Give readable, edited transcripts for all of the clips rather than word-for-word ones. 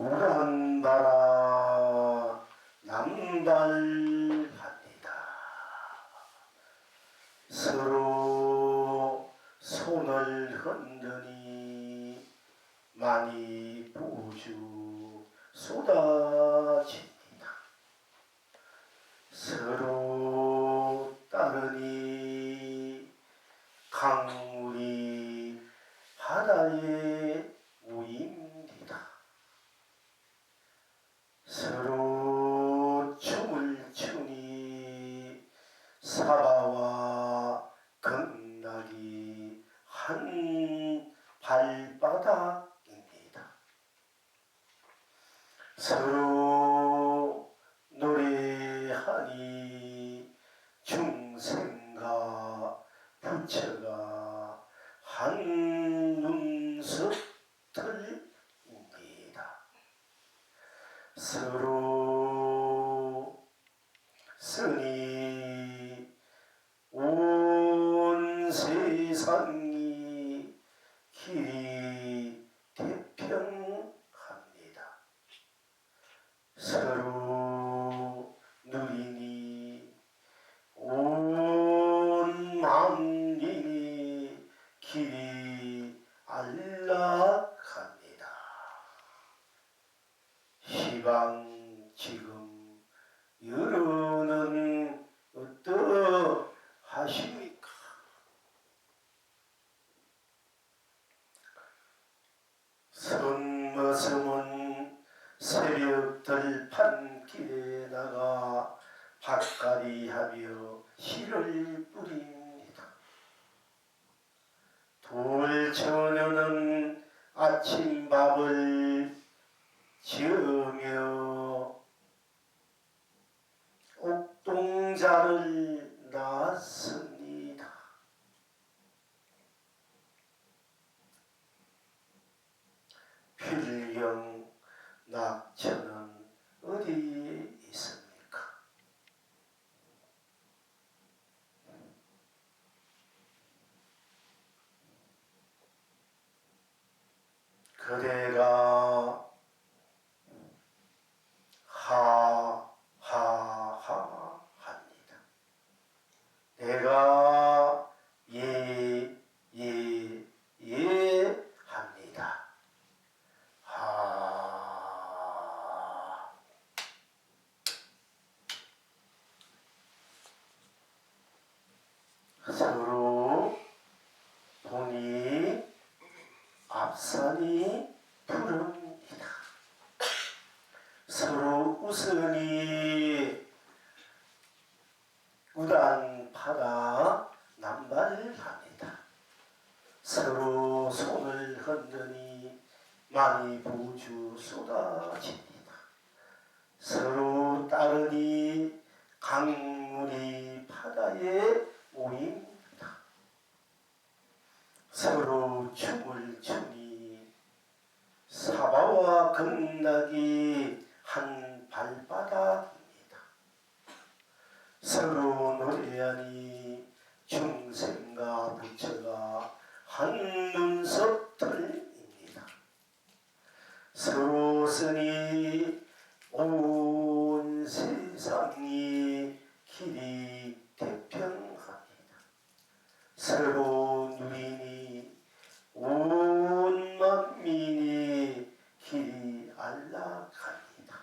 우란바라 남발합니다. 서로 손을 흔드니 많이 부주 쏟아집니다. 서로 따르니 강물이 바다에 모입니다. 서로 춤을 추니 사바와 극락이 한 발바닥입니다. 서로 노래하니 중생과 부처가 한 눈썹들입니다. 서로 쓰니 온 세상이 길이 태평합니다. 서로 누리니 온 만민이 길이 안락합니다. 희망 지금 여러는 어떠하십니까? 선머슴은 새벽 들판길에 나가 밭갈이하며 씨를 뿌립니다. 돌처녀는 아침밥을 지으며 옥동자를 낳습니다. 필경 낙처는 어디에 있습니까? 그대가 하하하 합니다. 내가 예 합니다. 서로 보니 앞산이 푸릅니다. 서로 웃으니 우단파가 남발합니다. 서로 손을 흔드니 많이 부주 쏟아집니다. 서로 따르니 강물이 바다에 모입니다. 서로 춤을 추니 사바와 극락이 한 발바닥입니다. 서로 노래하니 중생과 부처가 한 눈썹들입니다. 서로 쓰니 온 세상이 길이 태평합니다. 서로 누리니 온 만민이 길이 안락합니다.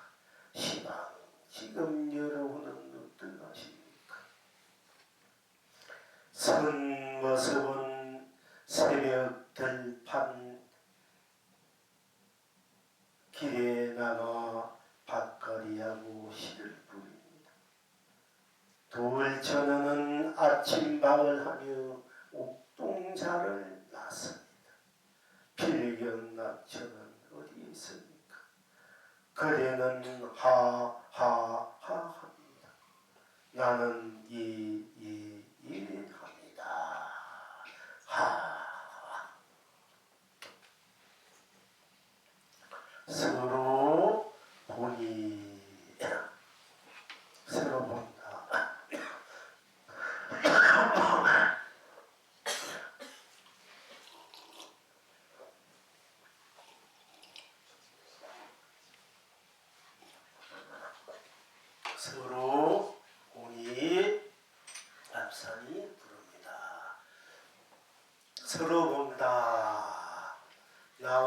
시방 지금 여러분은 어떠하십니까? 선모습은 새벽 들판 길에 나가 밭갈이하고 씨를 뿌립니다. 돌처녀는 아침밥을 하며 옥동자를 낳습니다. 필경 낙처는 어디에 있습니까? 그대는 하하하 합니다. 나는 예 합니다. 서로 보니 서로 본다.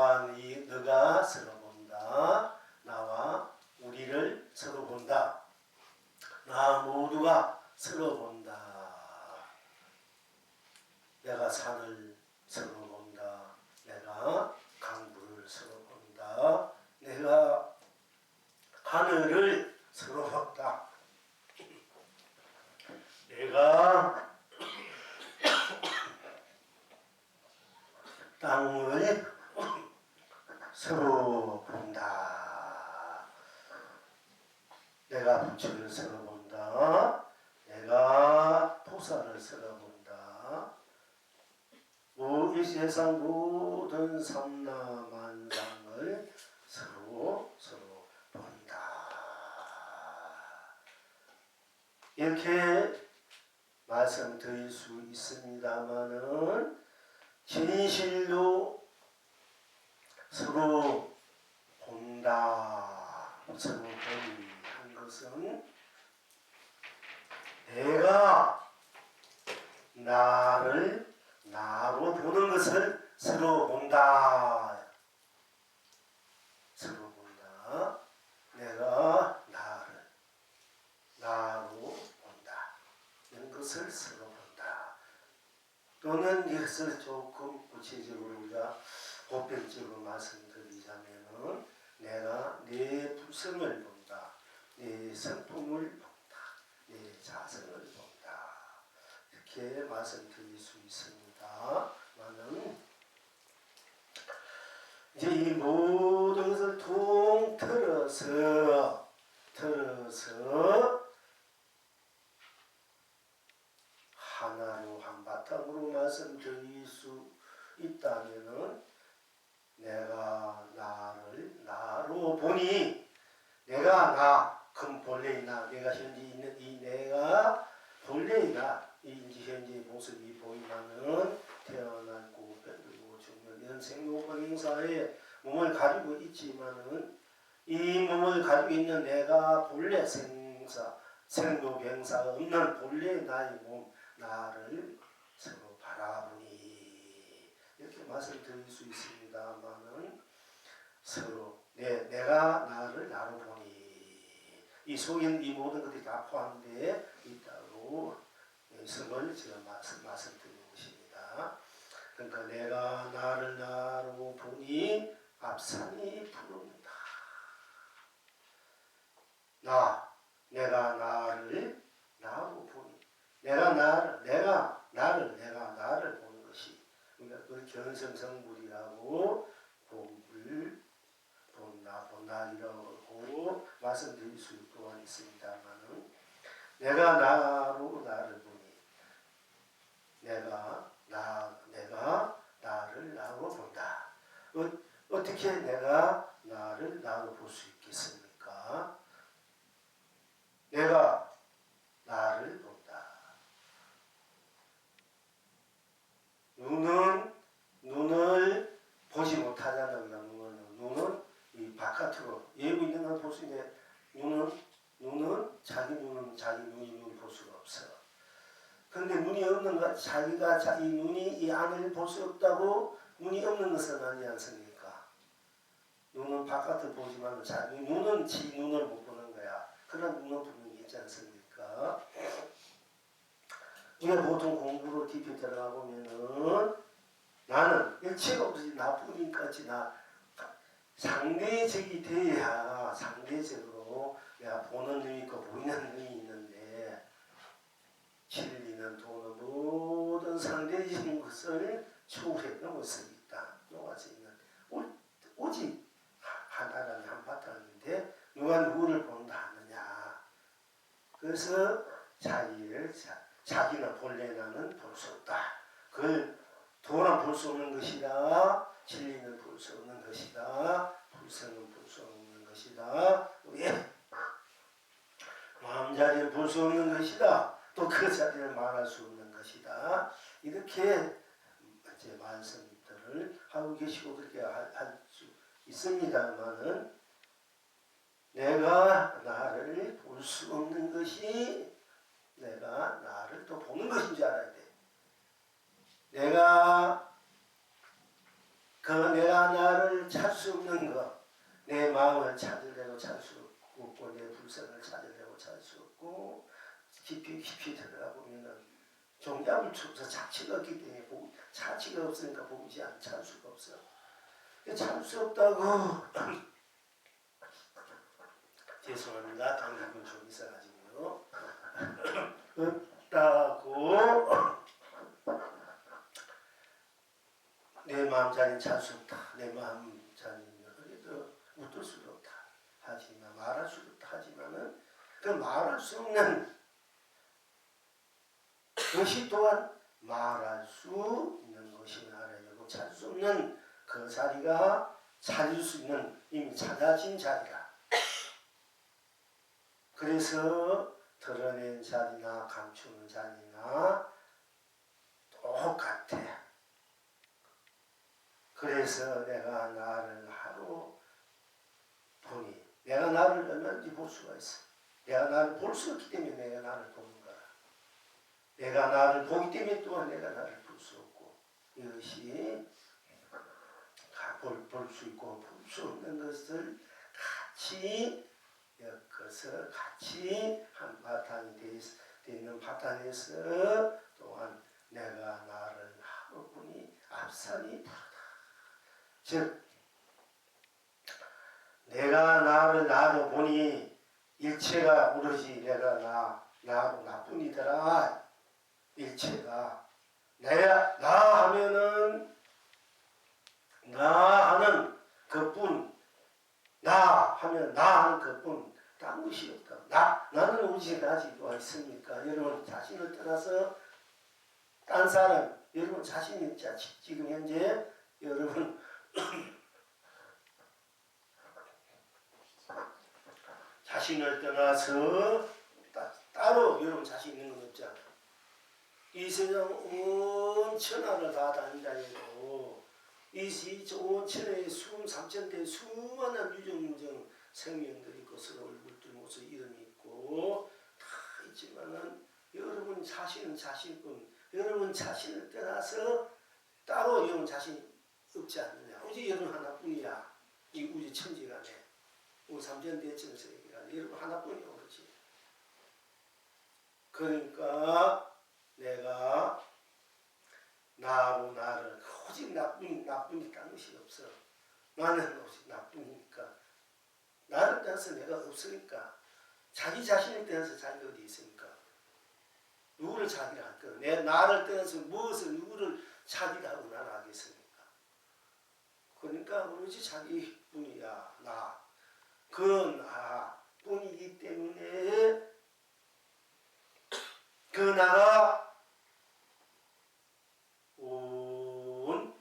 너가 서로 본다. 나와 우리를 서로 본다. 나 모두가 서로 본다. 내가 산을 서로 본다. 내가 강물을 서로 본다. 내가 하늘을 서로 본다. 내가 땅을 서로 본다. 내가 부처를 서로 본다. 내가 보살을 서로 본다. 이 세상 모든 삼라만상을 서로 본다. 이렇게 말씀드릴 수 있습니다마는 진실로 서로 본다. 서로 본다는 것은 내가 나를 나로 보는 것을 서로 본다. 서로 본다. 내가 나를 나로 본다. 이런 것을 서로 본다. 또는 이것을 조금 구체적으로 우리가 보편적으로 말씀드리자면은 내가 내 불성을 본다. 내 성품을 본다. 내 자성을 본다. 이렇게 말씀드릴 수 있습니다. 나는 이제 이 모든 것을 통틀어서 하나로 한바탕으로 말씀드릴 수 있다면은 내가 나를 나로 보니 내가 나 그럼 본래의 나 내가 현재 있는 이 내가 본래의 나 이 현재 모습이 보이면은 태어나고 변두고 죽는 이런 생로병사의 몸을 가지고 있지만은 이 몸을 가지고 있는 내가 본래 생로병사가 없는 본래 나의 몸 나를 서로 바라보니 이렇게 말씀드릴 수 있습니다만은 서로 내가 나를 나로 보니 이 속에 이 모든 것들이 다 포함되어 있다고 성을 제가 말씀드리는 것입니다. 그러니까 내가 나를 나로 보니 앞산이 푸릅니다. 내가 나를 나로 보니 내가 나를 보는 것이 그러니까 그 견성성불이라고 본나이라고 말씀드릴 수 또한 있습니다만은 내가 나로 나를 보니 내가 나를 나로 본다. 어떻게 내가 나를 나로 볼 수 있겠습니까? 내가 나를 본다. 눈을 보지 못하잖아요. 눈은 이 바깥으로 예고 있는 걸 볼 수 있는데 눈은 자기 눈을 볼 수가 없어. 그런데 눈이 없는 것, 자기가 자기 눈이 이 안을 볼 수 없다고 눈이 없는 것은 아니지 않습니까? 눈은 바깥을 보지만 자기 눈은 지 눈을 못 보는 거야. 그런 눈은 분명히 있지 않습니까? 우리가 보통 공부로 깊이 들어가 보면은 나는 일체가 없이 나뿐인까지 나 상대적이 돼야 상대적으로 내가 보는 눈이 있고 보이는 눈이 있는데 진리는 도는 모든 상대적인 것을 초월해 넘어서 있다. 넘어서 있는 오직 하나라는 한바탕인데 누가 누구를 본다 하느냐. 그래서 자기는 본래 나는 볼 수 없다. 그걸 도는 볼 수 없는 것이다. 진리는 볼 수 없는 것이다. 불성은 볼 수 없는 것이다. 마음자리는 볼 수 없는 것이다. 또 그 자리를 말할 수 없는 것이다. 이렇게 이제 말씀들을 하고 계시고 그렇게 할 수 있습니다만은 내가 나를 볼 수 없는 것이 내가 나를 또 보는 것인 줄 알아야 돼. 내가 그 내가 나를 찾을 수 없는 것, 내 마음을 찾으려고 찾을 수 없고 내 불성을 찾으려고 찾을 수 없고 깊이 들어가 보면은 종잡을 수 없어. 자취가 없기 때문에 자취가 없으니까 보이지 않 찾을 수가 없어. 찾을 수 없다고 죄송합니다. 감기분 좀 있어가지고요. 없다고 내 마음 자리는 찾을 수 없다. 내 마음 자리는 그래도 웃을 수도 없다. 하지만 말할 수도 없다. 하지만은 그 말할 수 없는 것이 또한 말할 수 있는 것이 알아야고 찾을 수 없는 그 자리가 찾을 수 있는 이미 찾아진 자리다. 그래서 드러낸 자리나 감추는 자리나 똑같아. 그래서 내가 나를 하루 보니 내가 나를 얼마든지 볼 수가 있어. 내가 나를 볼 수 없기 때문에 내가 나를 보는 거야. 내가 나를 보기 때문에 또한 내가 나를 볼 수 없고 이것이 볼 수 있고 볼 수 없는 것을 같이 엮어서 같이 한바탕이 되는 바탕에서 또한 내가 나를 하루 보니 앞산이 푸르다. 즉 내가 나를 보니 일체가 오로지 내가 나로 나뿐이더라. 일체가 나 하면은 나 하는 그뿐, 나 하면 나 하는 그뿐, 딴 것이 없다. 나는 오직 나지가 있습니까? 여러분 자신을 떠나서 딴 사람, 여러분 자신이 지금 현재 여러분 자신을 떠나서 따로 여러분 자신 있는 건 없잖아. 이 세상 온 천하를 다 다닌다 해도 이 온 천하의 삼천대 수많은 유정무정 생명들이 있고 서로 얼굴들 모습 이름이 있고 다 있지만은 여러분 자신은 자신뿐. 여러분 자신을 떠나서 따로 여러분 자신이 없지 않느냐. 오직 여러분 하나뿐이야. 이 우주 천지간에 우리 삼천대천에서 얘기하는 여러분 하나뿐이야. 그렇지. 그러니까 내가 나로 나를 오직 나뿐이 딴 것이 없어. 나는 오직 나뿐이니까 나를 떠나서 내가 없으니까 자기 자신을 떠나서 자기가 어디 있습니까? 누구를 자기를 할 거야? 내 나를 떠나서 누구를 자기를 하고 나를 하겠습니까? 그러니까 오로지 자기뿐이야. 나. 그 나뿐이기 때문에 그 나가 온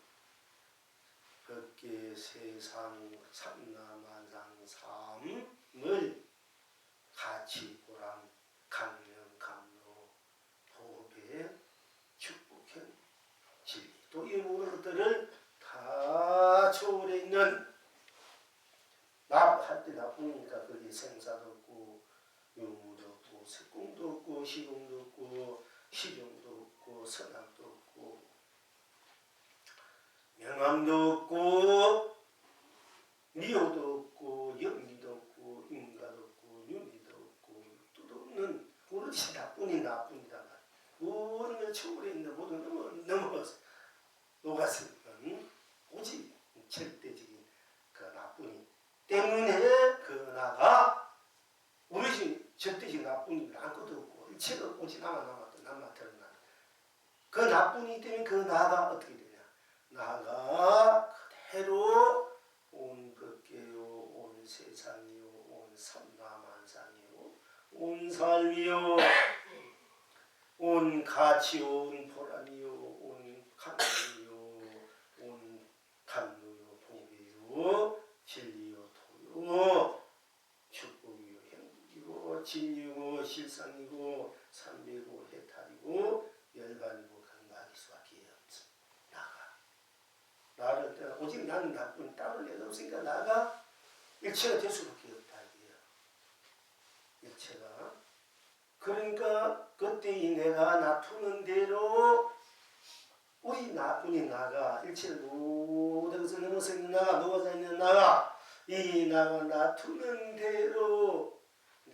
법계 세상 삼라만상 삶을 가치 보람 강명 감로 보배 축복현 진리 또 이 모든 것들을 다 초월해 있는 할 때 나쁘니까 거기 생사도 없고 유무도 없고 색공도 없고 시공도 없고 시종도 없고 선악도 없고 명함도 없고 미호도 없고 영리도 없고 인가도 없고 윤리도 없고 육도도 없는 오로지 나뿐이다. 모든 걸 초월해 있는 모든 걸 넘어서 녹았으니까 오직 절대적인 그 나뿐이 때문에 그 나가 오로지 절대적인 나뿐이 아무것도 없고 일체가 오직 나만 드러나 그 나뿐이기 때문에 그 나가 어떻게 되냐. 나가 그대로 온 법계요, 온 세상이요, 온 삼라만상이요, 온 삶이요, 온 가치요, 온 보람이요, 온 감명이요, 온 감로요, 보배요, 진리요, 도요, 축복이요, 행복이요, 진리요, 실상이고, 삼배고, 해탈이고, 열반이고, 건강할 수밖에 없어. 나를 떠나 오직 나는 나뿐 따로 내가 없으니까 나가 일체가 될 수밖에 없다 이게요. 일체가. 그러니까 그때 이 내가 나투는 대로 우리 나뿐인 나가 일체를 모든 것을 넘어서 있는 나가 녹아져 있는 나가 이 나가 놔두는 대로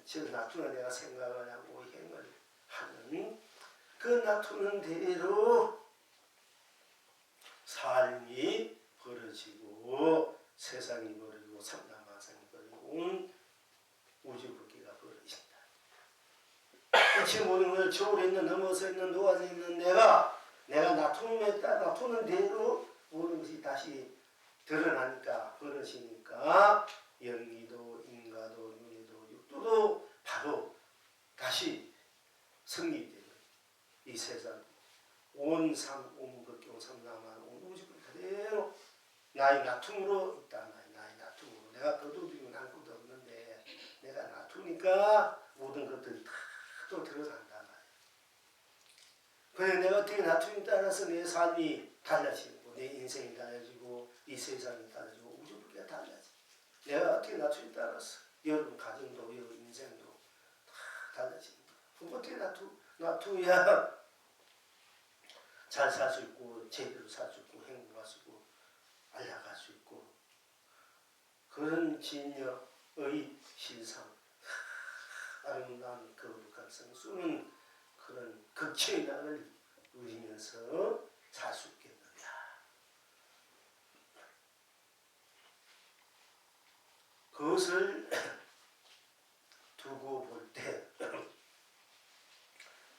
즉 놔두는 내가 생각을 하고 행을 하는 그 놔두는 대로 삶이 벌어지고 세상이 벌어지고 삼라만상이 벌어지고 우주국기가 벌어진다. 지금 모든 걸 초월해 있는 넘어서 있는 녹아져 있는 내가 놔두는 대로 모든 것이 다시 드러나니까 벌어지니까 영리도 인가도 윤회도 육도도 바로 다시 성립되는 이 세상 온 삼오무극경 삼라만 온 우주국 그대로 나의 놔툼으로 있다. 나의 놔툼으로 내가 거두기는 아무것도 없는데 내가 놔두니까 모든 것들이 다 또 들어간다 말이야. 그래서 내가 어떻게 놔툼에 따라서 내 삶이 달라지고 내 인생이 달라지고 이 세상이 달라지고 우주국기가 달라지. 내가 어떻게 놔툼에 따라서 여러분 가정도 여러분 인생도 다 달라집니다. 그럼 어떻게 놔두야 잘 살 수 있고 제대로 살 수 있고 행복할 수 있고 알아갈 수 있고 그런 진여의 실상 아름다운 거룩한 성수는 그런 극치의 낙을 누리면서 살 수 있겠느냐. 그것을 두고 볼 때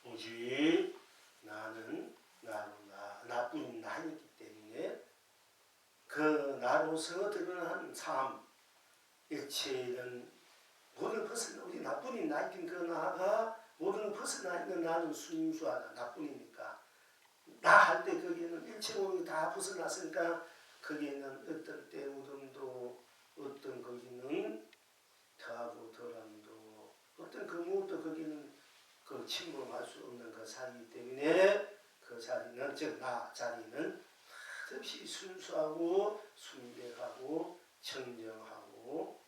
오직 나는 나뿐인 나이기 때문에 그 나로서 드러난 삶 일체는 모든 벗어나 우리 나뿐인 나이긴 그 나가 모든 벗어나 있는 나는 순수하다. 나뿐이니까 나 할 때 거기에는 일체 모든 다 벗어났으니까 거기에는 어떤 때우름도 어떤 거기는 더하고 덜함도 어떤 그 무엇도 거기는 그 침범할 수 없는 그 자리이기 때문에 그 자리는 즉 나 자리는 한없이 순수하고 순백하고 청정하고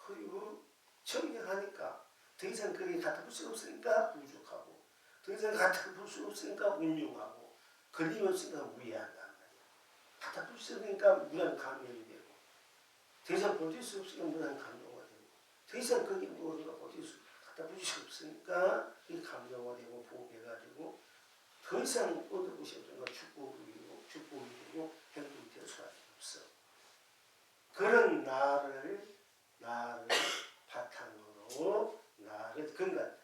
그리고 청정하니까 더 이상 거기에 갖다 볼 수 없으니까 부족하고 더 이상 갖다 볼 수 없으니까 운용하고 걸림없으니까 무해한단 말이야. 갖다 볼 수 없으니까 무한 감명이 되고 더 이상 버틸 수 없으니까 무한 감동가 되고 더 이상 거기 무엇인가 버틸 수 갖다 볼 수 없으니까 이 감동가 되고 보배가 되고 더 이상 얻을 것이 없으니까 축복이 되고 행복이 될 수밖에 없어. 그런 나를 바탕으로 그러니까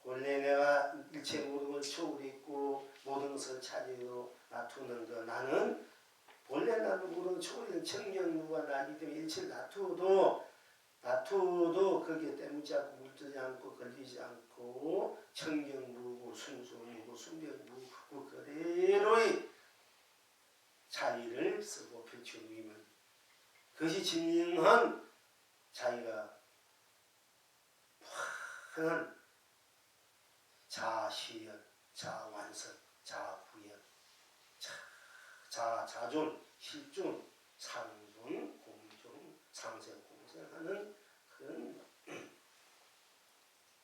원래 내가 일체 모든 걸 초월했고 모든 것을 차지로 놔두는 거 나는 원래 나는 모든 초월한 청정무가 나기 때문에 일체를 놔두어도 거기에 때묻지 않고 물들지 않고 걸리지 않고 청정무고 순수무고 순백무고 그대로의 자리를 쓰고 펼쳐놓으면 그것이 진정한 자기가 환한 자시연, 자완성, 자구연, 자존, 실존, 상존, 공존, 상생, 공생하는 그런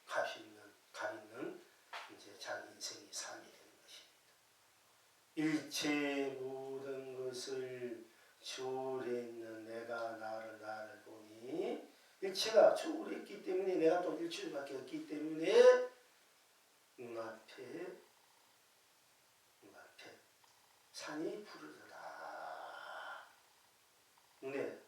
값 있는 이제 자기 인생이 삶이 되는 것입니다. 일체 모든 것을 초월했는 내가 나를 보니 일체가 초월했기 때문에 내가 또 일체밖에 없기 때문에 눈앞에 산이 푸르르다. 눈에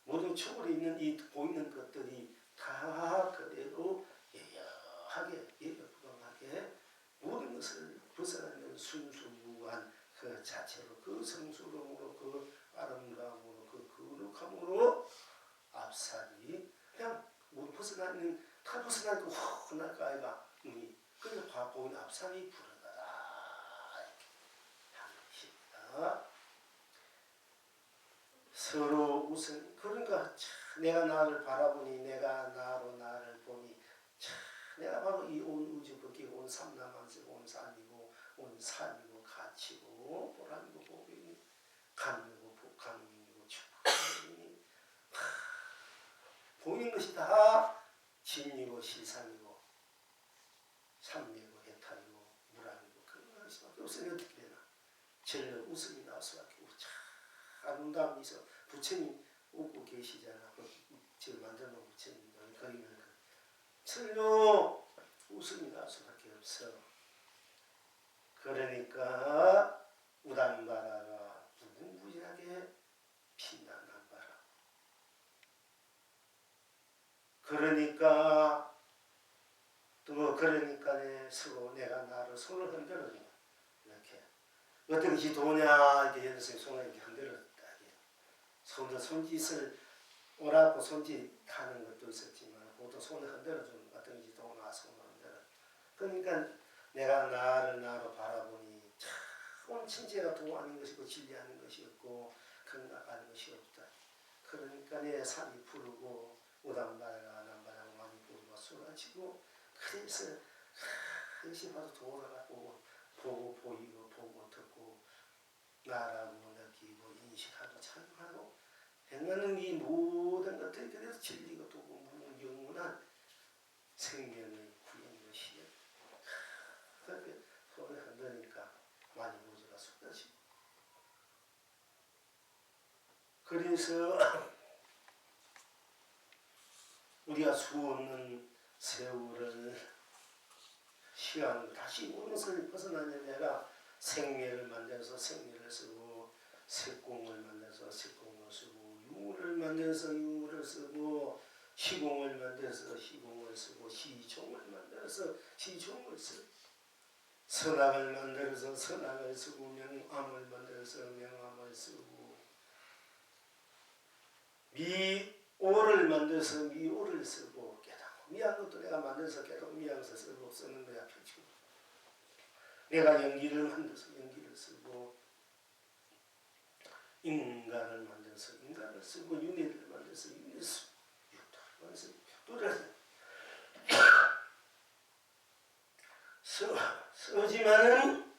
모든 초월에 있는 이 보이는 것들이 다 그대로 예여하게 예여부동하게 모든 것을 벗어나는 순수무한 그 자체로 그 성스러움으로 그 아름다움으로 그 거룩함으로 앞살이 그냥 못 벗어나는 다 벗어나니까 확 날까 아이가 눈이 그래서 보이는 앞살이 부르더라 하는 것입니다. 서로 우선 그러니까 내가 나를 바라보니 내가 나를 보니 내가 바로 이 온 우주 밖에 온 삼라만세 온 산이고 온 삶이고 가치고 보람이고 복이고 감이고 복감이고 축복이니 보이는 것이 다 진리고 실상이고 삼매고 해탈이고 무람이고 그런 것이 밖에 없으니 어떻게 되나 절로 웃음이 나올 수밖에 없죠. 아름다운 미소. 부처님 웃고 계시잖아. 지금 만들어 놓은 부처님도 그리면 절로 웃음이 나올 수밖에 없어. 그러니까 우단바라가 무궁무진하게 빛나는 바라. 그러니까 또 그러니까 서로 내가 나를 손을 흔들어준다. 이렇게 어떤 것이 도냐 이렇게 연습생 손을 이렇게 흔들었다. 손짓을 오라고 손짓하는 것도 있었지만 모두 손을 흔들어주는 어떤 것이 도나 손을 흔들어. 그러니까 내가 나를 나로 바라보니 참 천지가 도 아닌 것이고 진리 아닌 것이었고 건강한 것이 없다. 그러니까 내 산이 푸르고 우단바라가 남바라가 많이 부르고 쏟아지고 그래서 이것이 바로 돌아가고 보고 보이고 보고 듣고 나라고 느끼고 인식하고 찬양하고 행하는 이 모든 것들이 그래서 진리가 도고 영원한 생명의 구인 것이에요. 그렇게 손을 흔드니까 많이 모자가 쏟아지고 그래서 우리가 수없는 세월을 시간을 다시 무엇을 벗어나냐 내가 생매를 만들어서 생매를 쓰고 색공을 만들어서 색공을 쓰고 유를 만들어서 유를 쓰고 시공을 만들어서 시공을 쓰고 시종을 만들어서 시종을 쓰고 선악을 만들어서 선악을 쓰고 명암을 만들어서 명암을 쓰고 미오를 만들어서 미오를 쓰고 깨닫고 미한 것도 내가 만들어서 깨닫고 미양서 쓰고 쓰는 거야. 펼치고 내가 연기를 만들어서 연기를 쓰고 인간을 만들어서 인간을 쓰고 윤회를 만들어서 윤회 쓰고 육도를 만들어서 육도를 쓰지만은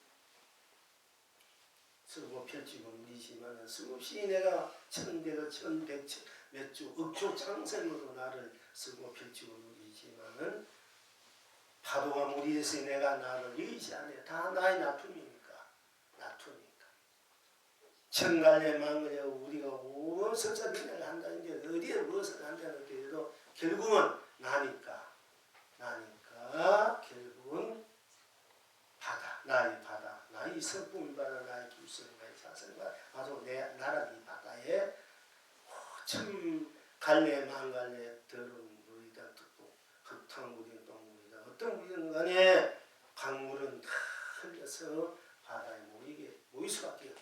쓰고 펼치고 누리지만은 수없이 내가 천대가 천백 몇주 억조 창생으로 나를 쓰고 펼치고 누리지만은 파도가 무리해서 내가 나를 의지하네. 다 나의 나툼이니까. 나투니까. 천갈래 망을에 우리가 무엇을 변화를 한다는 게 어디에 무엇을 한다는 게 해도 결국은 나니까. 결국은 바다. 나의 바다. 나의 성품의 바다. 나의 불성. 나의 자성과 아주 내 나라의 바다에 참 갈래 망갈래 더러운 물이다 듣고 흙탕물이다 똥물이다 어떤 물이든 간에 강물은 다 흘려서 바다에 모일 수밖에 없다.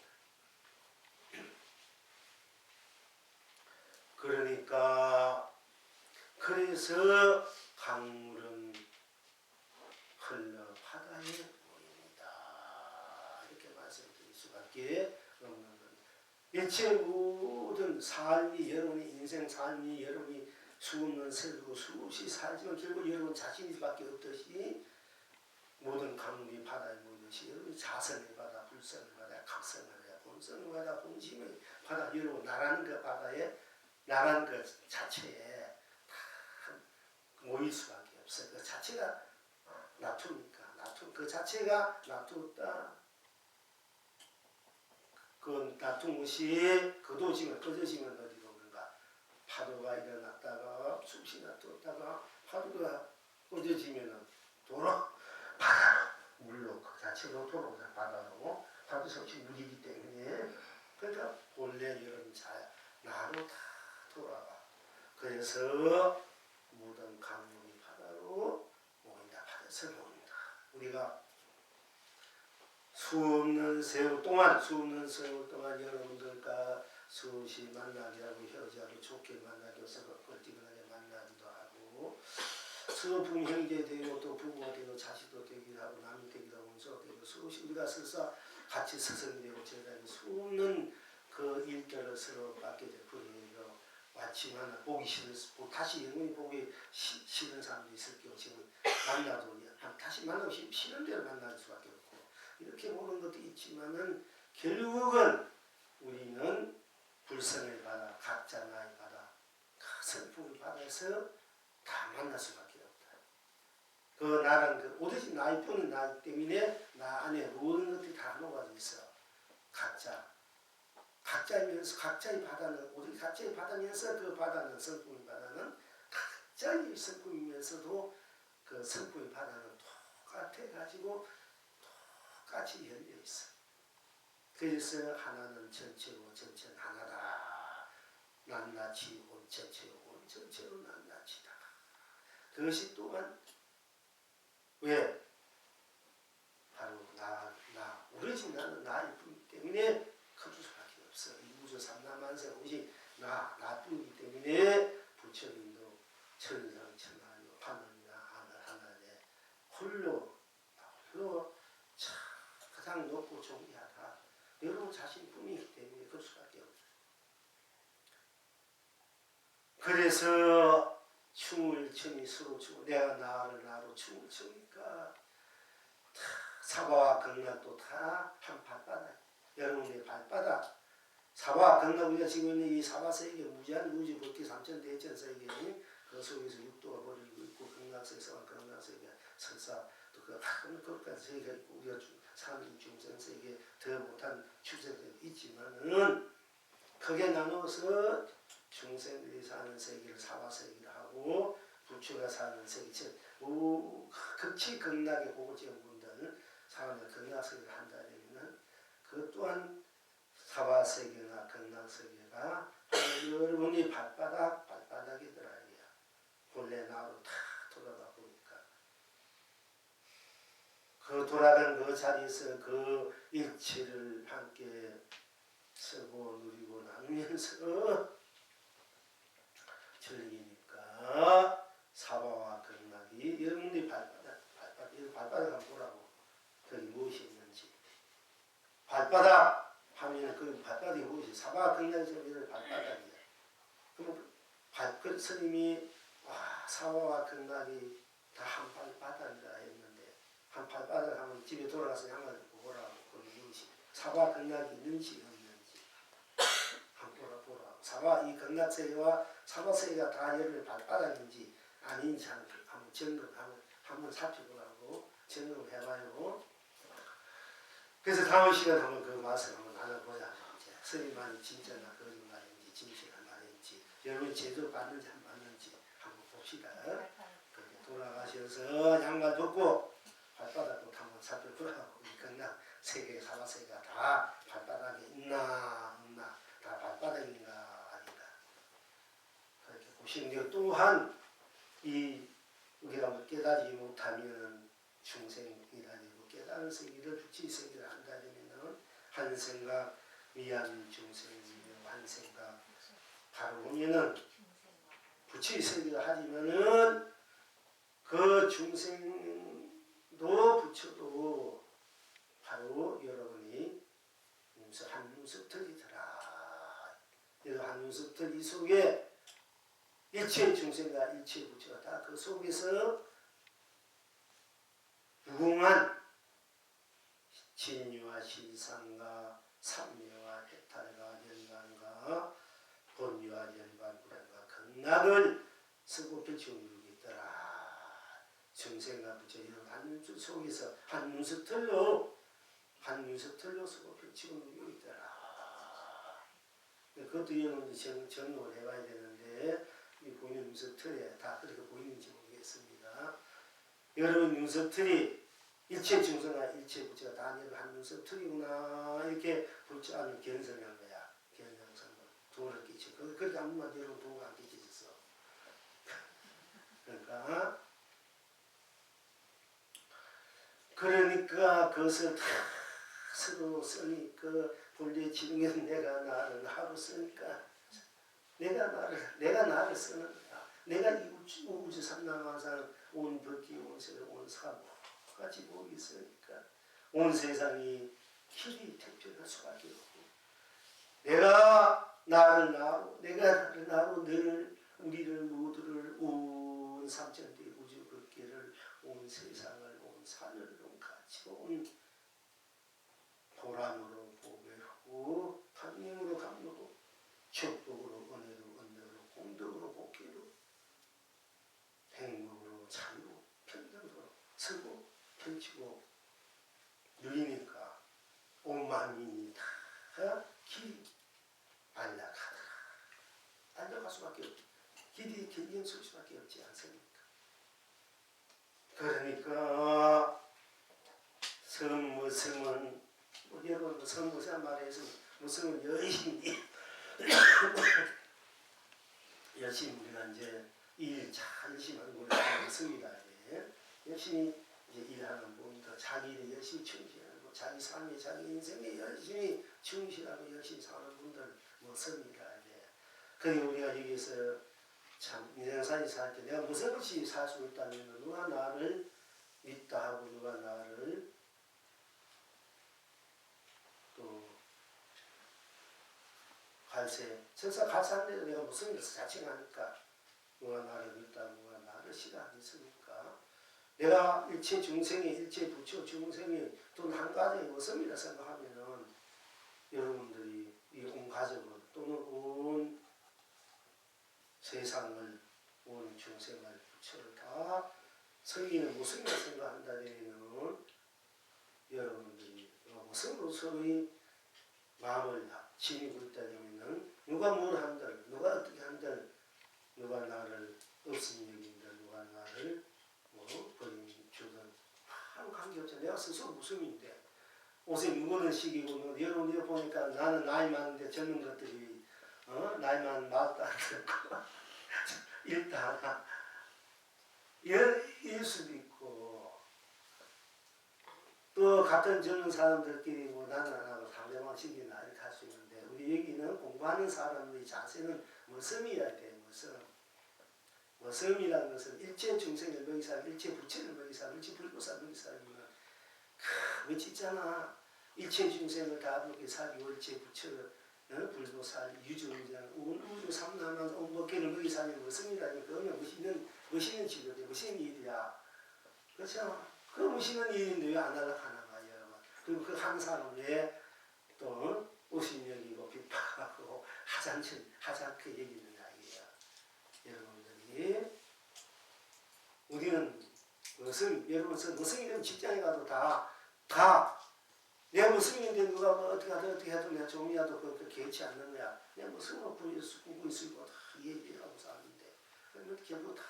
그러니까 그래서 강물은 흘러 바다에 모입니다. 이렇게 말씀드릴 수밖에 없는 겁니다. 일체 모든 삶이 여러분의 인생 삶이 여러분이 수없는 세월고 수없이 살지만 결국 여러분 자신밖에 없듯이 모든 강물이 바다에 모이듯이 여러분 자성의 바다, 불성의 바다, 각성의 바다, 본성의 바다, 본심의 바다 여러분 나라는 그 바다에 나라는 그 자체에 다 모일 수밖에 없어요. 그 자체가 나투니까 그 자체가 나투었다. 그 나툰 것이 거둬지면 꺼져지면 어디로 오는가. 파도가 일어났다가 숲이 놔뒀다가 파도가 꺼져지면 바다로 물로 그 자체로 돌아오자. 바다로 파도 성취 물이기 때문에 그러니까 본래 여러분 나로 다 돌아가. 그래서 모든 강물이 바다로 모인다. 바다에서 모인다. 우리가 수없는 세월 동안 여러분들과 수없이 만나게 하고 헤어지고 좋게 만나게 해서 껄티근하게 만나기도 하고 수없은 형제 되고 또 부부가 되고 자식도 되기도 하고 남이 되기도 하고 원수가 되고 수없이 우리가 서서 같이 스승이 되고 제자되고 수없는 그 일들을 서로 받게 되고 그러니까 왔지만 보기 싫어서 다시 영원히 보기 싫은 사람도 있을 경우 지금 만나도 다시 만나고 싫은 대로 만날 수밖에 없고 이렇게 보는 것도 있지만은 결국은 우리는 불성의 바다, 각자 나의 바다, 성품의 바다에서 다 만날 수밖에 없다. 그 나는 오로지 나의 뿐인 나이기 때문에 나 안에 모든 것들이 다 녹아져 있어. 각자이면서 각자의 바다는 오직 각자의 바다면서 그 바다는 성품의 바다는 각자의 성품이면서도 그 성품의 바다는 똑같아 가지고 똑같이 열려 있어. 그래서 하나는 전체고 전체는 하나다. 낱낱이 온 전체고 온 전체로 낱낱이다. 그것이 또한 왜? 바로 오로지 나는 나일 뿐이기 때문에 커질 수밖에 없어. 이 우주 삼라만상 오직 나뿐이기 때문에 부처님도 천상천하요 하늘이나 하늘 하늘에 홀로 가장 높고 존귀하다. 여러분 자신뿐이기 때문에 그럴 수밖에 없어요. 그래서 춤을 추니 서로 추고 내가 나로 춤을 추니까 사바와 극락도 다 한 발바닥. 여러분의 발바닥. 사바와 극락 우리가 지금 있는 이 사바세계 무제한 우주 법계 삼천대천세계 그 속에서 육도가 벌어지고 있고 극락세계와 극락세계 설사 또 그것까지 세계가 있고 우리가 사는 중생세계 더 못한 출생세계도 있지만은 크게 나누어서 중생들이 사는 세계를 사바세계를 하고 부처가 사는 세계 극치 극락의 고급진 분들 사람의 극락세계를 한다 그러면 그 또한 사바세계나 극락세계가 여러분이 발바닥이더라. 본래 나로 다 돌아가 보니까 그 돌아간 그 자리에서 그 일체를 함께 쓰고 누리고 나누면서 즐기니까 사바와 극락이 여러분들이 발바닥 한번 보라고. 거기 무엇이 있는지. 발바닥 하면 그 발바닥이 무엇이 사바와 극락이 여러분 발바닥이야. 그럼 스님이 사바와 극락이 다 한 발바닥이라 했는데 한 발바닥 하면 집에 돌아가서 양말 입고 보라고. 거기 무엇이 사바와 극락이 있는지 없는지 한번 보라고. 사바 이 극락세계와 사바세계가 다 여러분의 발바닥인지 아닌지 한번 점검하면 한번 살펴보라고 점검을 해봐요. 그래서 다음 시간에 한번 그 맛을 한번 나눠보자. 스님만이 진짜나 거짓말인지 진실한 말인지 여러분이 제대로 받는지 안 받는지 한번 봅시다. 그렇게 돌아가셔서 양말 벗고 발바닥도 한번 살펴보라고. 이 극락 세계 사바세계가 다 발바닥에 있나 없나 다 발바닥인가 아닌가 그렇게 보시는 것 또한 이 우리가 깨달지 못하면 중생이라고 깨달은 세계를 부치 세계를 한다면 한 생각 위안 중생이며 한 생각 바로 보면은 부치 세계를 하지만은 그 중생도 부처도 바로 여러분이 한 눈썹털이더라. 한 눈썹털이 속에 일체 중생과 일체 부처가 다 그 속에서 무궁한 진유와 신상과 삼묘와 해탈과 연관과 본유와 연관 불안과 극락을 쓰고 펼치고 이루고 있더라. 중생과 부처 이런 한 눈썹 속에서 한 눈썹털로 쓰고 펼치고 이루고 있더라. 그것도 여러분이 정리를 해봐야 되는데 이 보이는 눈썹털에 다 그렇게 보이는지 모르겠습니다. 여러분 눈썹털이 일체 중생과 일체 부처가 다 한 눈썹털이구나 이렇게 볼줄 아는 견성한 거야. 견성성은 도를 끼치. 그렇게 아무만 여러분 도가 안 끼치셨어. 그러니까 그것을 다 서로 쓰니 그 본래 지능에서 내가 나를 하루 쓰니까 내가 나를 쓰는 거야. 내가 이 우주 삼라만상 온 법기 온 세계 온 사고 같이 보고 있으니까 온 세상이 길이 택별할 수밖에 없고 내가 나를 나로 늘 우리를 모두를 온 삼천대 우주 법계를 온 세상을 온 산을 온 같이 온 보람으로 보배로 감명으로 감로로 축복으로 은혜로 공덕으로 복귀로 행복으로 자유로 편등으로 서고 펼치고 누리니까 온 만민이 다 갈 수밖에 없지. 길이 길게 설 수밖에 없지 않습니까? 그러니까 성무성은 여러분 성무성 말해서 무성은 열심히 열심히 우리가 이제 일 잘 열심히 하는 것이 성이다. 열심히 이제 일하는 분도 자기 일에 열심히 충실하고 자기 삶에 자기 인생에 열심히 충실하고 열심히 사는 분들 성이다. 그러니 우리가 여기서 참 인생살이 살 때 내가 무슨 것이 살 수 있다면 누가 나를 믿다 하고 누가 나를 또 갈세 설사 갈세하는데 내가 무슨 것을 자칭하니까 누가 나를 믿다 누가 나를 싫어하겠습니까? 내가 일체 중생의 일체 부처 중생의 또는 한 가지의 모습이라 생각하면은 여러분들이 이 온 가족을 또는 온 세상을 온 중생을 부처를 다 성인의 모습이라 생각한다면 여러분들이 모습으로서의 마음을 지니고 있다면 누가 뭘 한들 누가 어떻게 한들 누가 나를 없음 여긴들 누가 나를 버림 주든 아무 관계없잖아. 내가 스스로 무슨인데 옷에 누구는 시기고 여러분 보니까 나는 나이 많은데 젊은 것들이 나이만 말도 안 듣고 일단 일 수도 있고 또 같은 젊은 사람들끼리 나는 안 하고 상대방 시기나 이렇게 할 수 있는데 우리 여기는 공부하는 사람의 자세는 무엇이어야 돼. 무엇이라는 것은 일체 중생을 먹이 사람 일체 부처를 먹이 사람 일체 불보살 먹이 사람이면 그거 짓잖아. 일체 중생을 다 먹게 살리고 일체 부처를 불보살 유주운전 우주 삼남한 온법계를 먹이 살리는 무엇이라니 그거는 멋있는 직업이야. 멋있는 일이야. 그렇죠? 그 멋있는 일인데 왜 안 하려고 하나 봐요. 그리고 그 한 사람 왜 또 오신여기고 핍박하고 하찮게 얘기는 아니에요. 여러분들이 우리는 여러분 무성이든 직장에 가도 다 내가 무성인데 누가 어떻게 해도 내가 좀이라도 그렇게 개의치 않는 거야. 내가 무성으로 꾸고 있으고 다 얘기하고 사는데 그러면 결국 다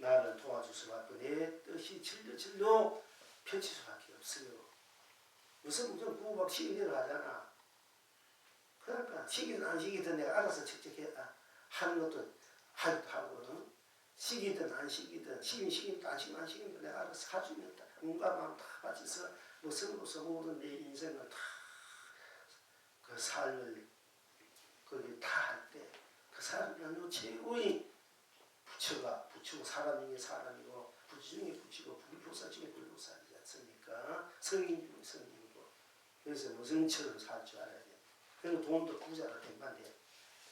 나를 도와줄 수밖에 내 뜻이 진로 펼칠 수밖에 없어요. 무슨 구박 시기대로 하잖아. 그러니까 시기든 안 시기든 내가 알아서 직접 하는 것도 하고 시기든 안 시기든 시기든 안 시기든 내가 알아서 할 수 있는 온갖 마음 다 바쳐서 무슨으로서 모든 내 인생을 다 그 삶을 거기 다 할 때 그 사람이 최고의 부처고 사람 중에 사람이고 부처 중에 부처고 불보살 중에 불보살이지 않습니까? 성인 중에 성인이고 그래서 무슨처럼 살 줄 알아야 돼. 그리고 돈도 부자가 된반데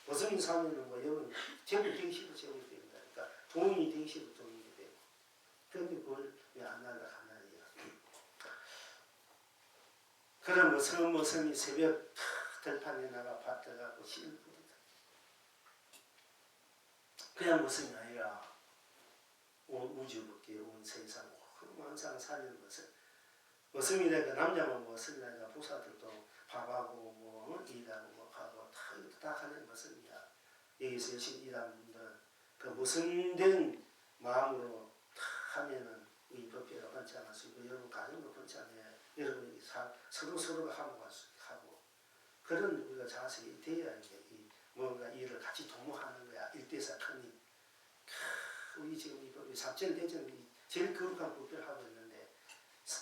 무슨 사면은 여러분 재물 되기 싫어 재물이 된다니까 돈이 되기 싫어 돈이 되고 그런데 그걸 왜 안 날라가나요? 그런 무성이 새벽 들판에 나가 밭에 가고 씨를 뿌리다. 그냥 무성이 아니라 온 우주밖에 온 세상 항상 사는 것은 무성이라니까 남자만 무성이라니까 보살들도 밥하고 일하고 하고 다 하는 무성이야. 여기서 열심히 일하는 분들 그 무성된 마음으로 다 하면은 이 법계가 번지 않을 수 있고 여러분 가정도 번지 않아요. 여러분이 서로가 하고 그런 우리가 자세히 돼야 이게 뭔가 일을 같이 도모하는 거야. 일대사 큰일. 우리 지금 이 법이 삽전대전이 제일 거룩한 법을 하고 있는데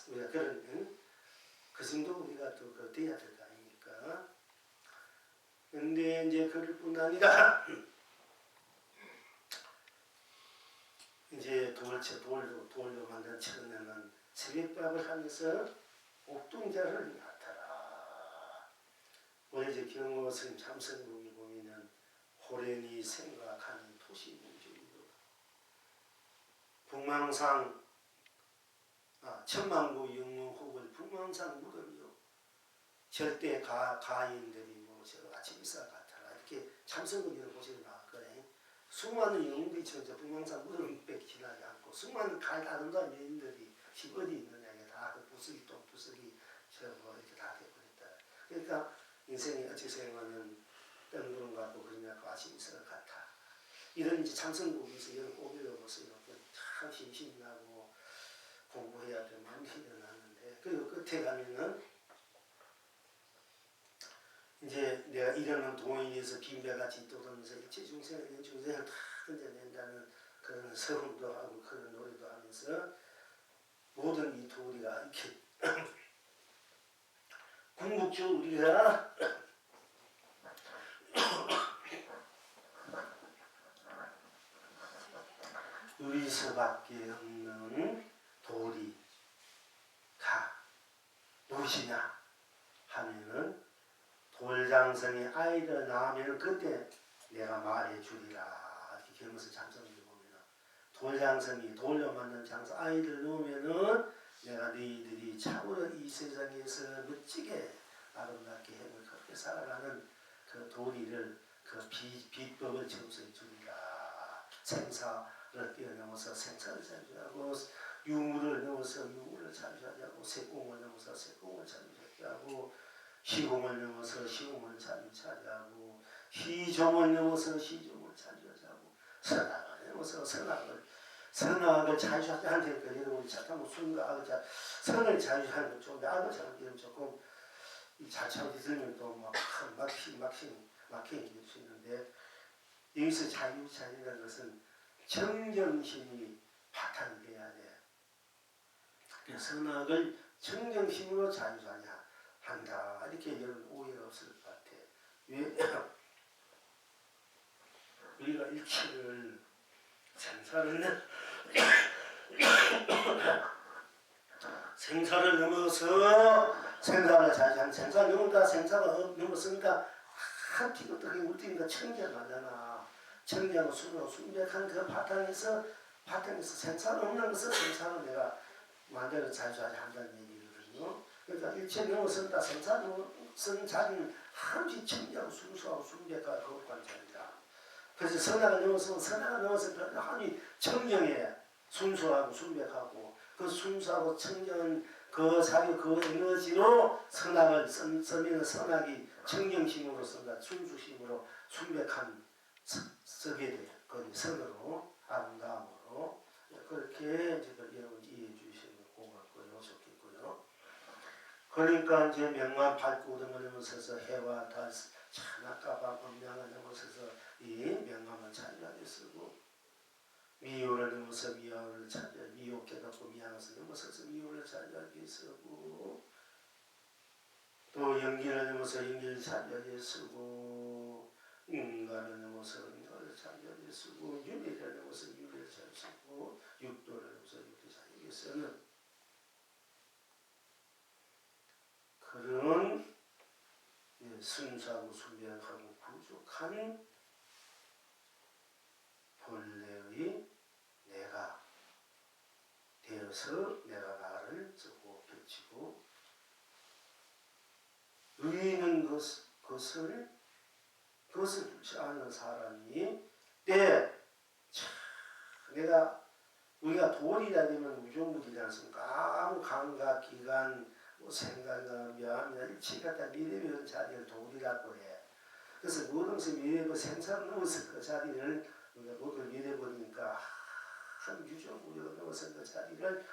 우리가 그런 그 정도 우리가 또 돼야 될 거 아닙니까? 근데 이제 그럴 뿐 아니라 이제 돌로 만든 처음에는 새벽밥을 하면서 옥동자를 맡아라. 우리 이제 경호 스님 참선국에 보면은 호련히 생각하는 토시문주이고 북망상 천만구 영웅호을 북망상 무덤이요. 절대 가인들이 아침 일사 같아라. 이렇게 참선국에는 보시면 나왔거든요. 수많은 영웅들이 저 북망산 무덤밖에 지나지 않고 수많은 아름다운 여인들이 집 어디 있느냐에 다 그 부스기 똥부스기 이렇게 다 되어버렸다. 그러니까 인생이 어찌 생각하면 뜬구름 같고 그러냐고 아침 일사를 이런 이제 창성국에서 이런 꼬비를 보세요. 참 심심나고 공부해야 될 마음이 일어났는데, 그리고 끝에 가면은 이제 내가 이러는 동인에서 빈배같이 떠돌면서 일체 중생을 다 건져낸다는 그런 서름도 하고 그런 노래도 하면서 모든 이 도리가 이렇게 궁극적으로 우리가 우리서밖에 없는 도리가 무엇이냐 하면은 돌장성이 아이를 낳으면 그때 내가 말해주리라. 이렇게 경에서 잠성을 보면은 돌장성이 돌려 맞는 장성 아이를 낳으면은 내가 너희들이 참으로 이 세상에서 멋지게 아름답게 행을 그렇게 살아가는 그 도리를 그 비법을 전수해 주리라. 생사를 뛰어넘어서 생사를 창조하고 유물을 넘어서 유물을 창조하고 세공을 넘어서 세공을 창조하고 시공을 넘어서 시공을 창조하고 시종을 넘어서 시종을 창조하고 선악을 넘어서 선악을 자유하지 않으니까 여러분이 잠깐만 순간 악을 선을 자유하는 것 좋은데 악을 자유하는 조금 자차하게 들면 또 막히게 될 수 있는데 여기서 자유라는 것은 정정심이 바탕이 돼야 돼. 그래서 선악을 정정심으로 자유하냐 한다. 이렇게 여러분 오해가 없을 것 같아. 왜? 우리가 일치를 생사를 넘어서 생사를 자유한 생사를 넘어다 생사가 넘었으니까 한티가 어떻게 울티니까 청정하잖아. 청정하고 순백한 그 바탕에서 생사를 없는 것을 생사를 내가 만들어 자유하지 한다는 얘기거든요. 그러니까 일체 넘어선다 생사를 넘어선 자리는 한지 청정하고 순수하고 순백하고 거룩한 자리다. 그래서 선악을 넘어서 한이 청정해 순수하고 순백하고 그 순수하고 청정한 그 자기 그 에너지로 선악을 쓰면 선악이 청정심으로 쓴다. 순수심으로 순백한 쓰게 돼. 그 선으로 아름다움으로 그렇게 이제 여러분 이해해 주시면 고맙고요. 좋겠고요. 그러니까 이제 명만 밝고 등을 넘어서서 해와 달 찬악가방 음양을 넘어서서 이 명함을 찬양하게 쓰고 미호를 넘어서 미호를 찬양 미호 깨닫고 미양을 넘어서서 미호를 찬양하게 쓰고 또 연기를 넘어서 연기를 찬양하게 쓰고 인간을 넘어서 인간을 찬양하게 쓰고 윤회를 넘어서 윤회를 찬양하게 쓰고 육도를 넘어서 육도를 찬양하게 쓰는 그런 순수하고 순명하고 부족한 본래의 내가 되어서 내가 나를 쓰고 펼치고 의는 그것을 좋지 않은 사람이 우리가 돌이라 되면 우종물이지 않습니까? 아무 감각, 기관, 생각이나 명함이나 일체가 다 미래별 자리를 돌이라고 해. 그래서 모든 것을 미래별 생산 넘어서 그 자리를 우리가 모두 미래버리니까 한 유종물이 넘어서 그 자리를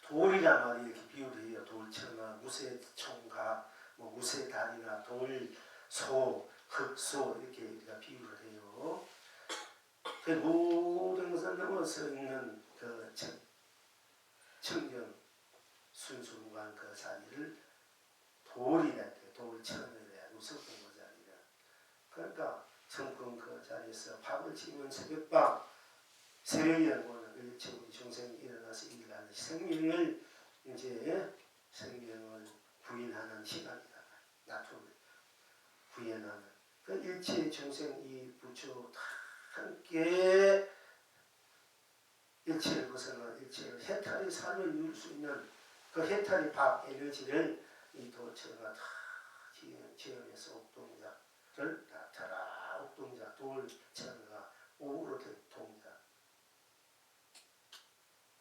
돌이란 말이 이렇게 비유를 해요. 돌처나 무쇠총각, 무쇠다리나 돌소, 흑소 이렇게 우리가 비유를 해요. 그 모든 것을 넘어서 있는 그 청정 순수무관 그 자리를 돌이라 돼. 돌천이래. 무섭던 그 자리를. 그러니까 성품 그 자리에서 밥을 지면 새벽이라는 거는 일체 우리 중생이 일어나서 일하는 생명을 구인하는 시간이다. 나쁨을 구인하는 그 일체 중생 이 부처 다 함께 일체를 벗어나 일체를 해탈의 삶을 이룰 수 있는 그 해탈의 밥 에너지를 이 도처가 다 지어내서 옥동자를 나타라. 옥동자 돌처가 오로 된 동자.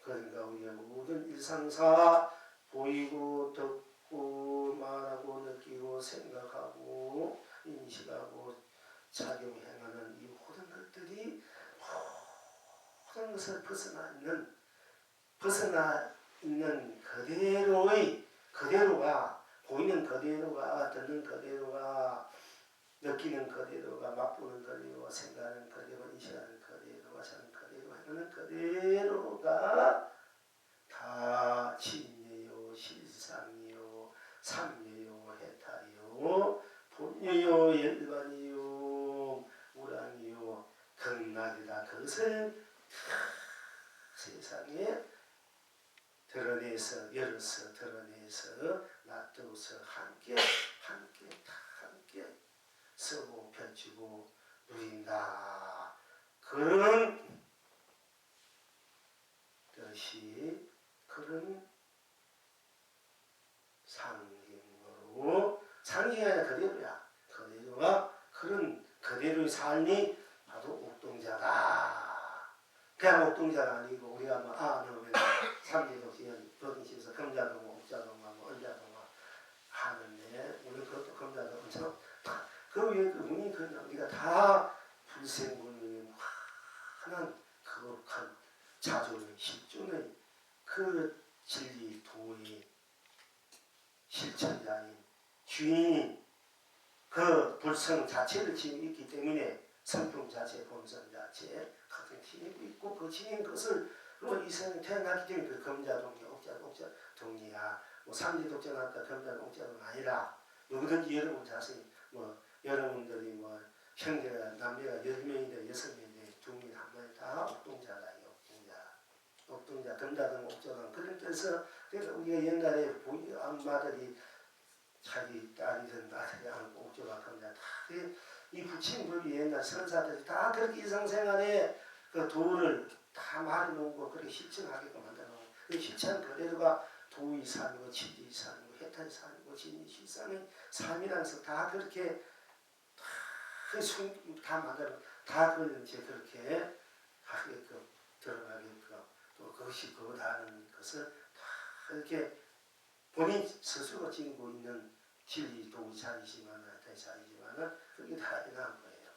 그러니까 우리가 모든 일상사 보이고 듣고 말하고 느끼고 생각하고 인식하고 작용행하는 이 모든 것들이 모든 것을 벗어나 있는 그대로가 보이는 그대로가 듣는 그대로가 느끼는 그대로가 맛보는 그대로가 생각하는 그대로 인식하는 그대로가 사는 그대로 하는 그대로가 다 진예요 실상이요 삼예요 해탈이요 본예요 일반이요 우량이요 극락이다. 그것을 세상에 열어서 드러내서 놔두어서 함께 쓰고 펼치고 누린다. 그런 뜻이 그런 상징으로 상징이 아니라 그대로야. 그대로가 그런 그대로의 삶이 바로 옥동자다. 그냥 옥동자가 아니고 우리가 넣으면 삼지독지연 버든시에서 금자동화, 옥자동화, 얼자동화 하는데 우리 그것도 금자동화처럼 그 위에 그 운이 그냥 우리가 다 불생불멸 환한 거룩한 자존의 실존의 그 진리 도의 실천자인 주인이 그 불성 자체를 지니고 있기 때문에 성품 자체, 본성 자체 같은 지니고 있고 그 지닌 것을 이 세상에 태어났기 때문에 그 금자동이 옥자동이야. 삼지독자 나왔다 금자동 옥자동 아니라 누구든지 여러분 자신이 여러분들이 형제가 남녀가 10명이다 6명이다 2명 1마리 다 옥동자다. 옥동자 금자동 옥자동 그런 뜻에서 그래서 우리가 옛날에 엄마들이 자기 딸이든 아들이 안고 옥조가 금자 다 이 부친법이 옛날 선사들이 다 그렇게 일상생활에 그 도를 다 말해놓은 거 그렇게 실천하게끔 만들어놓은 그 실천 그대로가 도의 삶이고 진리의 삶이고 해탈의 삶이고 진리 실상의 삶이라는 것을 다 그렇게 다 만들어 다 그걸 이제 그렇게 하게끔 들어가게끔 또 그것이 그거다는 것을 다 이렇게 본인 스스로 지니고 있는 진리 도의 자리지만은 그게 다 해당한 거예요.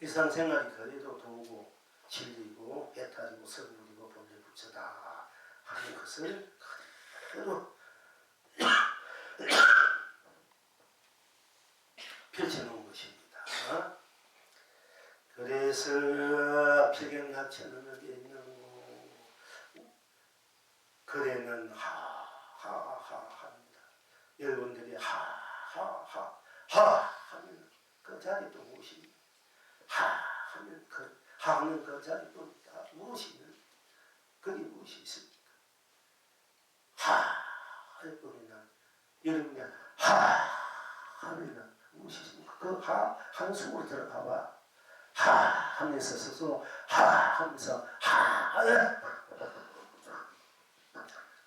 일상생활이 그래도 도고 진리고 해탈이고 성불이고 본래 부처다 하는 것을 그대로 펼쳐놓은 것입니다. 그래서 필경약천은 어디에 있느고 글에는 하하하 합니다. 여러분들이 하하하 하면 그 자리 또 무엇입니까? 하면 하는 그 자리 또 무엇이 있는? 그게 무엇이 있습니까? 할 거면 여러분이 하면 무엇이 있습니까? 그 한 속으로 들어가봐. 하면서 스스로 하면서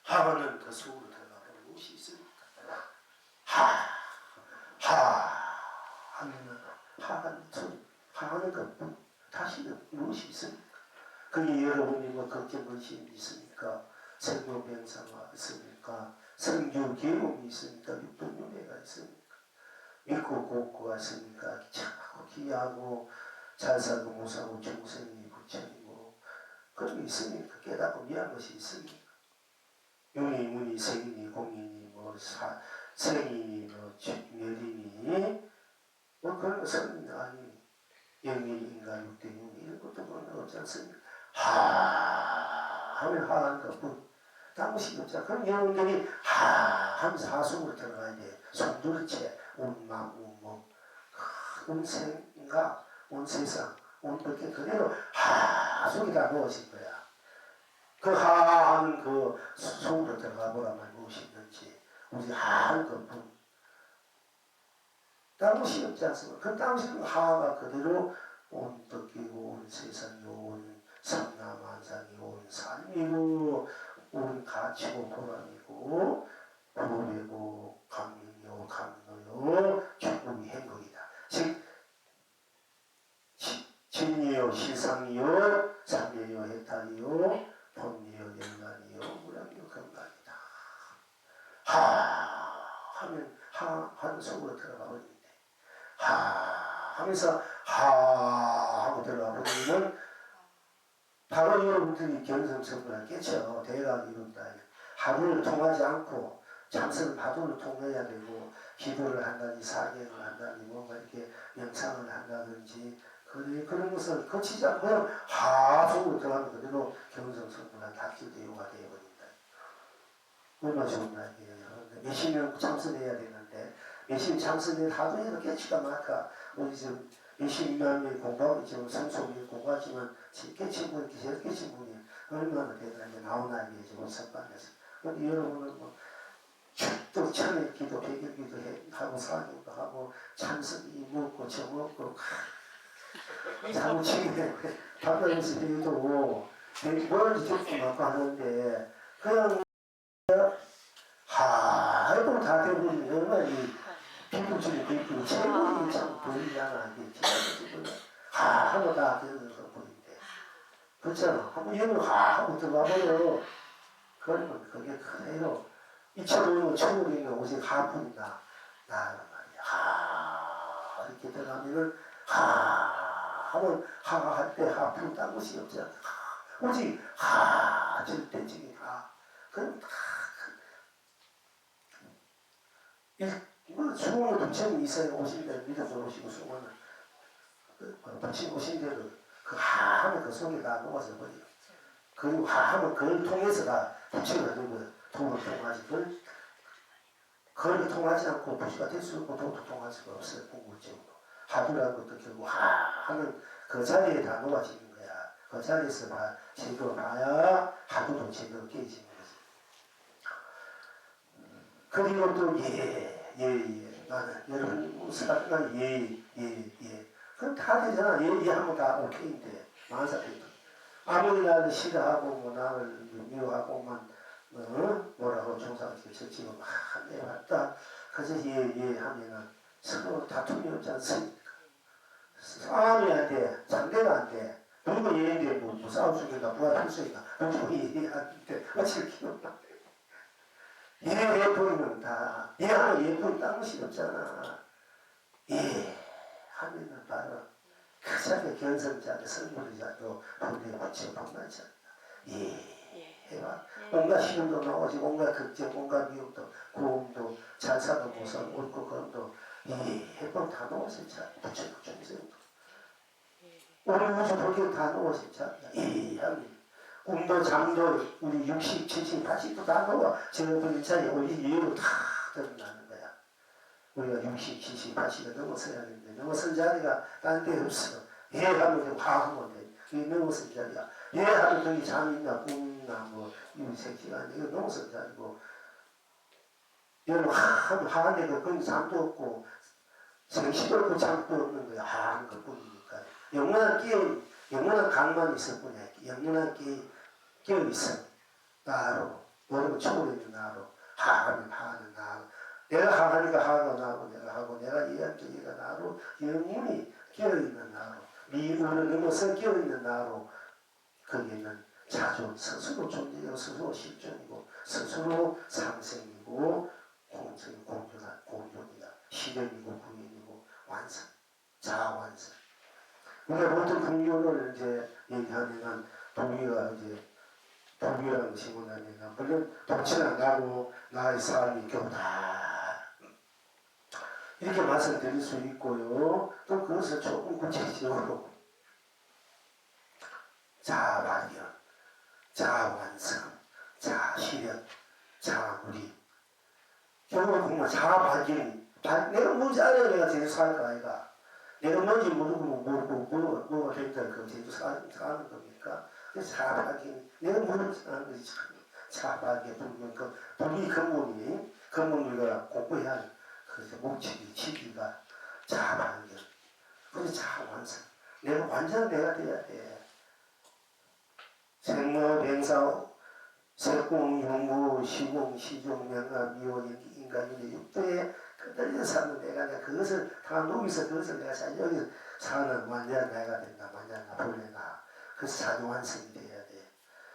하는 그 속으로 들어가면 무엇이 있습니까? 하면은 하는 것 다시는 무엇이 있습니까? 그게 여러분이 걱정 근심이 있습니까? 생로병사가 있습니까? 성교계움이 있습니까? 육동윤회가 있습니까? 믿고 곱고가 있습니까? 착하고 귀하고 잘 살고 못 살고 중생이 부처이고 그런 게 있습니까? 깨닫고 미한 것이 있습니까? 용이 문이 생이니 공인이 생이니 멸이니 그런 것은 아니 영밀인가 육대윤 이런 것도 없지 않습니까? 하면 하는 것뿐 다무시 없잖아. 그럼 여러분들이 하면서 하속으로 들어가야 돼. 손두르채 온망 온몸 온 생각 온 세상 온 그렇게 그대로 속에 다 넣어진 거야. 그 하는 그 속으로 들어가 보라면 무엇이 있는지 우리 하는 것뿐 다무시 없지 않습니까? 그 다무시는 하가 그대로 온 덕기고 온 세상이 온 삼라만상이 온 삶이고 온 가치고 보람이고 보배고 감명이요 감노요 축복이 행복이다. 즉 진리요 실상이요 삼예요 해탈이요 본리요 영란이요 무량이요 건강이다. 하면 한 속으로 들어가 버리는데 하면서 하고 들어가 보면은 바로 여러분들이 견성성분을 깨쳐 대각이 이룬다. 하루를 통하지 않고 참선을 하루를 통해야 되고 기도를 한다든지 사경을 한다든지 뭔가 이렇게 명상을 한다든지 그런 것을 거치지 않고 그냥 속으로 들어가면 그대로 견성성분한 닥치대요가 되어버린다. 얼마나 좋은 날이에요. 몇십 년 참선해야 되는데 몇십 참선에 하도 해도 깨치가 많다. 우리 지금 몇십만 명이 공부하고 지금 성소이 공부하지만 깨친 분이 제일 깨친 분이 얼마나 대단한지 나오나 이게 지금 선반에서. 근데 여러분은 뭐 또 천일 기도 백일 기도 하고 사기도 하고 참선 이 먹고 저 먹고 사무치게 바다에서 해도 뭐든지 듣고 막 하는데 그냥 해도 다 되고 얼마나 이 비부중에 비부 최고의 참 보이잖아. 이게 하고 다 되는 거 보이는데 그렇잖아. 한번 얘는 하고 들어가버려. 그러면 그게 그대로 2,500원, 1,500원 오직 하뿐이다. 나란 말이야. 이렇게 들어가면은 하면 할 때 하품 딴 것이 없잖아. 오직 절대적인 그럼 수공의 부처님 이사에 오신 대로 믿어서 오시고 수공은 부처님 오신 대로 하면 그 속에 다 녹아서 버려요. 그리고 하면 그걸 통해서 다 부처가 되고 도를 통하지 그걸 통하지 않고 부처가 될 수 없고 도도 통할 수가 없어요. 궁극적으로 하두라는 것도 결국 하는 그 자리에 다 녹아지는 거야. 그 자리에서 제대로 봐야 하두도 제대로 깨지는 거지. 그리고 또 나는 여러분 사람은 그럼 다 되잖아. 하면 다 오케이인데 만사태도 아무리 나를 싫어하고 뭐 나를 미워하고만 뭐라고 종사하기 지금 내왔다. 그래서 하면은 서로 다툼이 없지 않습니까? 싸움이 안 돼. 상대가 안 돼. 누구 얘인데 뭐 싸울 수 있는가 누가 필수니까 누구 얘한테 어찌 키운다. 예쁘면 다 하면 예쁜 딴 것이 없잖아. 하면은 바로 그 자리에 견성자도 성불자도 본래 붙여 본만치 않다. 해봐. 온갖 시험도 나오지, 온갖 걱정, 온갖 미움도, 고음도, 잔사도 모성, 옳고 그름도 해보면 다 나오시자. 부처도 중생도. 우리 우주 보기엔 다 나오시자. 하면 꿈도 잠도 우리 60, 70, 80도 다 나와. 저번 자리에 우리 예로 다 드러나는 거야. 우리가 60, 70, 80을 넘어서야 되는데 넘어선 자리가 딴 데 없어. 하면 화하면 돼. 그게 넘어선 자리야. 하면 거기 잠이 있나 꿈이나 뭐 새끼가 이거 넘어선 자리고 얘는 하면 하는데 거기 잠도 없고 정신도 없고 잠도 없는 거야. 하는 것 뿐이니까. 영원한 강만 있을 뿐이야. 영원한 끼어 있어. 나로. 모르면 초월있는 나로. 하면 하는 나로. 내가 하니까 하고 나고 내가 하고 내가 이해할 때 얘가 나로 영원히 끼어있는 나로 미우를 넘어서 끼어있는 나로 거기는 자존 스스로 존재하고 스스로 실존이고 스스로 상생이고 공존이다. 실현이고 구현이고 완성 자완성. 우리가 보통 긍휼을 이제 얘기하면은 동의라는 것이 뭐냐면 물론 독치는 나고 나의 삶이 교다 이렇게 말씀드릴 수 있고요. 또 그것을 조금 구체적으로 자발견, 자완성, 자실현, 자무리 결국 보면 자발견이 내가 뭔지 알아야 내가 제대로 살 거 아이가. 내가 뭔지 모르고 뭐가 됐다 그 제대로 사는 겁니까? 그래서 자발견 내가 모르지 않은 것이 자발견 불견 불이 근본 우리가 공부해야 할 그래서 목적이 지기가 자발견 그래서 자완성 내가 완전 내가 돼야 돼. 생로 병사 세공 용무 시공 시종 명가 미호 인간의 육도에 끄달려 사는 내가 그것을 다 녹여서 그것을 내가 여기서 사는 완전 내가 된다. 완전 나 본래나 그래서 자기완성이 돼야 돼.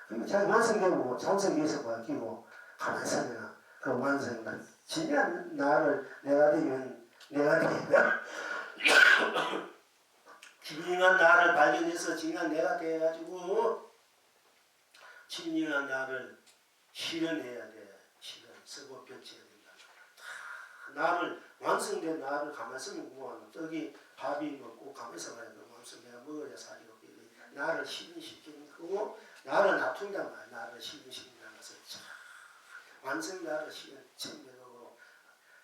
그리고 자기완성되고 자완성에서 바뀌고 가만히 서면 그 완성은 진짜 나를 내가 되면 진정한 나를 발견해서 진정한 내가 돼가지고 진정한 나를 실현해야 돼. 실현, 쓰고 펼쳐야 된다. 나를 완성된 나를 가만있으면 뭐하노? 떡이 밥이 먹고 가만있어 봐야 돼. 가만있어 내가 먹어야 살이고 나를 실현시키는 거고 나를 놔둔단 말이야. 나를 실현시킨다는 것은 완성 나를 실현 천명으로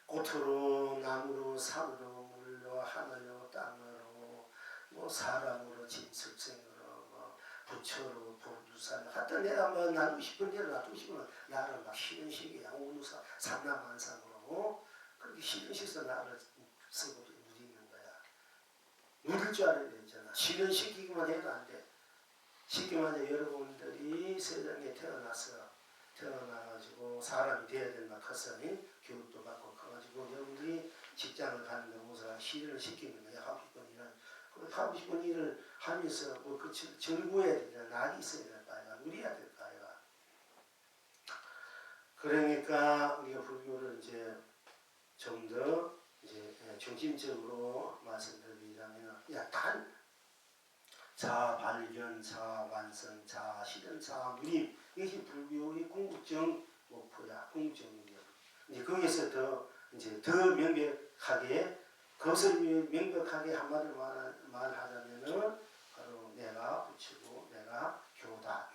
꽃으로 나무로 산으로 물로 하늘로 땅으로 뭐 사람으로 진습생으로 뭐 부처로 보두사로 하여튼 내가 뭐 놔두고 싶은 대로 놔두고 싶으면 나를 막 실현시키야 우누사 삼라만상으로 그렇게 실현시켜서 나를 쓰고 누리는 거야. 누릴 줄 알아야 되잖아. 실현시키기만 해도 안 돼. 쉽게 말해 여러분들이 세상에 태어나가지고 사람이 되어야 된다 컸으니 교육도 받고 커가지고 여러분들이 직장을 가는 데서 실현을 시키는 거야. 하고 싶은 일은 하고 싶은 일을 하면서 뭐그 즐거워야 되잖아. 낙이 있어야 될 거 아이가 누려야 될 거 아이가. 그러니까 우리가 불교를 이제 좀 더 이제 중심적으로 말씀드리자면 약간 자아 발견, 자아 완성, 자아 실현, 자아 누림 이것이 불교의 궁극적 목표야. 궁극적 능력. 이제 거기서 더 명백하게 그것을 명백하게 한마디로 말하자면은 바로 내가 부처고 내가 교다.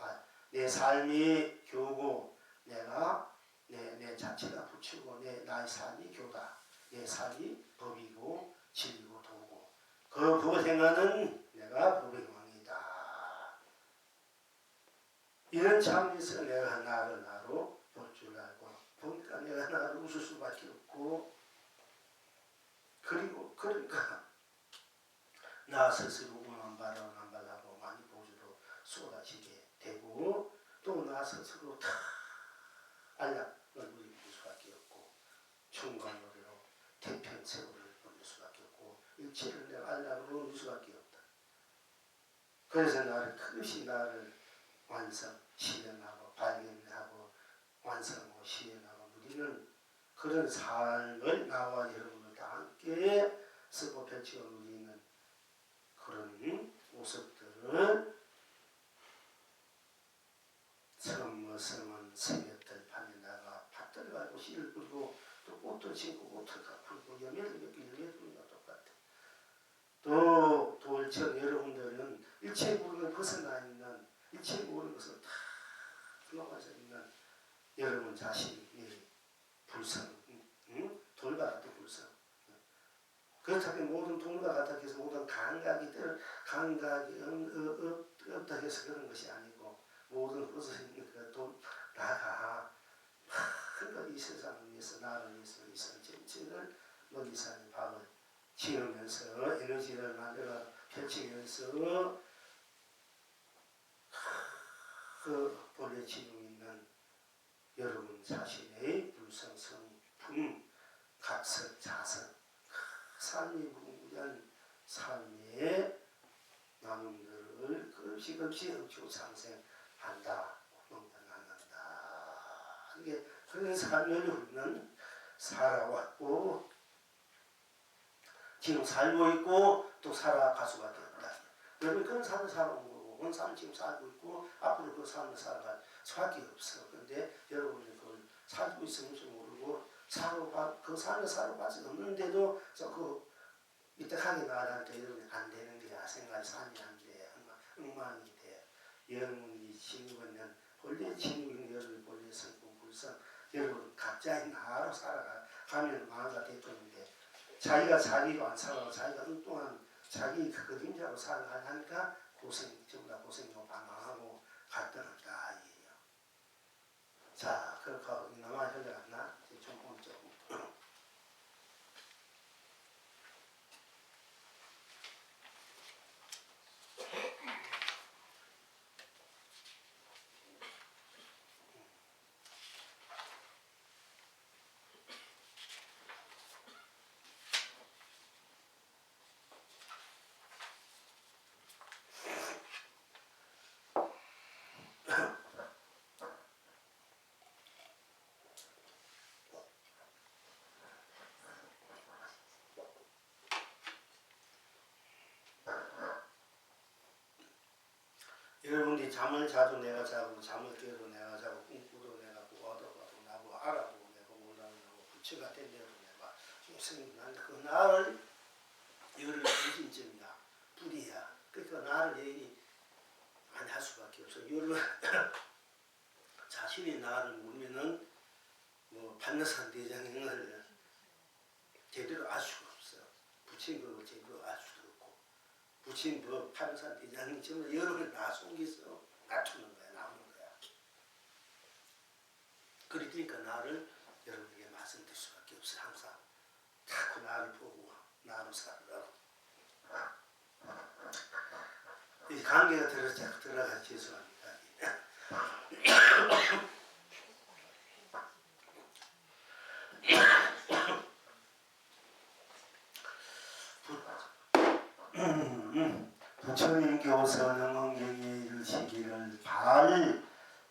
내 삶이 교고 내가 내 자체가 부처고 나의 삶이 교다. 내 삶이 법이고 진리고 도고 그 법을 행하는 내가 법의 왕이다. 이런 차원에서 내가 나를 나로 볼 줄 알고 보니까 내가 나를 웃을 수밖에 없고 그리고 그러니까 나 스스로 운반하고 많이 보주로 쏟아지게 되고 또 나 스스로 다 안락을 누릴 수밖에 없고 충관으로 태평세월을 누릴 수밖에 없고 일체를 내가 안락으로 누릴 수밖에 없다. 그래서 나를 그것이 나를 완성, 실현하고 발견하고 완성하고 실현하고 누리는 그런 삶을 나와 여러분들 다 함께 쓰고 펼치고 누리는 그런 모습들을 성은 새벽들 밤에 나가 밭들 가고 씨를 뿌리고 또 꽃도 심고 꽃을 풀고 열매를 맺고 열매 뿌리는 것 똑같아. 또 돌처럼 여러분들은 일체 모르는 벗어나 있는 일체 모르는 것을 다 넘어져 있는 여러분 자신이 불성, 돌과 같은 불성. 그렇다면 모든 돌과 같다 해서 모든 감각이 없다 해서 그런 것이 아니고 모든 벗어져 있는 그 나가 이 세상을 위해서 나를 위해서 이 세상 전체를 멀리사는 밥을 지으면서 에너지를 만들어 펼치면서 그 본래 지금 있는 여러분 자신의 불성, 성품, 각성, 자성 삶이 무궁무진한 삶의 나눔들을 급식없이 억지로 상생한다. 않는다. 이게 그런 삶을 우리는 살아왔고 지금 살고 있고 또 살아갈 수밖에 없다. 여러분 그런 삶을 살아온 거고 그런 삶을 지금 살고 있고 앞으로 그 삶을 살아갈 수밖에 없어. 그런데 여러분이 그걸 살고 있으면 좀 모르고 그 삶을 살아갈 수 없는데도 그 이때하게 나아갈 때 여러분이 안 되는 거야. 생각이 삶이 안 돼. 엉망이 돼. 여러분이 지니고 있는 본래 지니고 있는 여러분이 본래 성품 불성 여러분 각자의 나로 살아가면 마음가 대통인데 자기가 자기가 안 살아가고 자기가 엉뚱한 자기 그림자로 살아가니까 전부 다 고생하고 방황하고 갈등한다 이에요. 자, 그렇게 나만 흘러갔나? 조금. 여러분들이 잠을 자도 내가 자고 잠을 깨도 내가 자고 꿈꾸도 내가 꾸어도 나고 알아보고 내가 원하고 부처가 된 대로 내가 생각난다. 그 나를 열을 불신점이야 불이야. 그러니까 나를 얘기 안 할 수밖에 없어. 열을 자신이 나를 모르면은 뭐 반야산 대장을 제대로 알 수가 없어. 부처님을 제대로 알 수도 없고 부처님 그 반야산 대장이 정말 여러분을 나 속에서 낮추는 거야 나오는 거야. 그러니까 나를 여러분에게 말씀드릴 수밖에 없어. 항상 자꾸 나를 보고 나로 살으라고. 이 관계가 들어가서 죄송합니다. 부처님께서는 응경에 이르시기를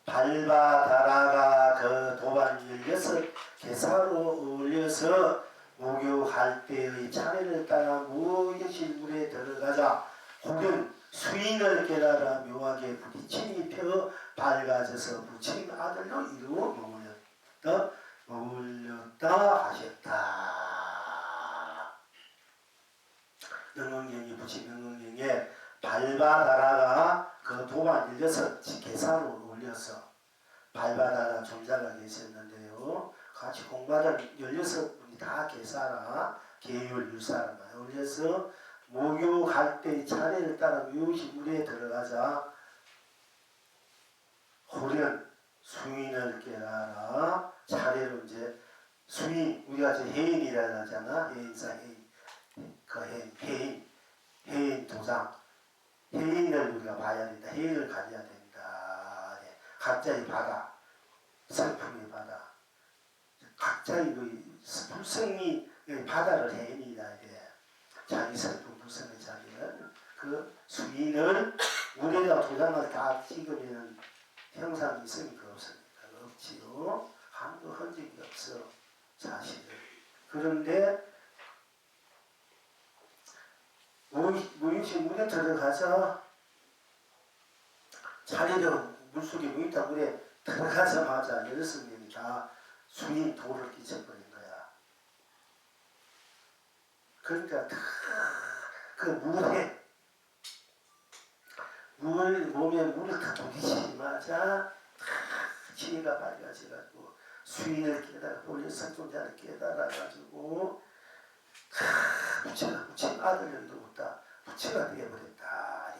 발바다라가 그 도발 16개사로 올려서 목욕할 때의 차례를 따라 무의식 물에 들어가자 혹은 수인을 깨달아 묘하게 부딪힘이 펴 밝아져서 부처님 아들로 이루어 머물렀다 하셨다. 능언경이 부처님 능언경에 발바다라가 그 도만 16개사로 올려서 발바다라 존자가 계셨는데요. 같이 공부하던 16분이 다 개사라 계율 유사라 올려서 목욕할 때 차례를 따라 묘시 물에 들어가자 호련 수인을 깨달아 차례로 이제 수인 우리가 이제 해인이라 하잖아. 해인사 해인 그 해인 도장 해인을 우리가 봐야 된다. 해인을 가져야 된다. 각자의 바다 슬픔의 바다 각자의 그 불성이 바다를 해인이라 해. 자기 슬픔 불성의 자기는 그 수인을 물에다 도장을 다 찍으면 형상이 있습니까 없습니까? 없지요. 아무도 흔적이 없어 사실은. 그런데 무인식 물에 들어가서 자리로 물속에 무인다 물에 들어가자마자 6명이 다 수인 도를 끼쳐버린 거야. 그러니까 그 물에 몸에 물을 다 부딪히자마자 지혜가 밝아져가지고 수인을 깨달아 본래 선존자를 깨달아가지고 부처가 부처 아들년도 없다. 부처가 되어버렸다.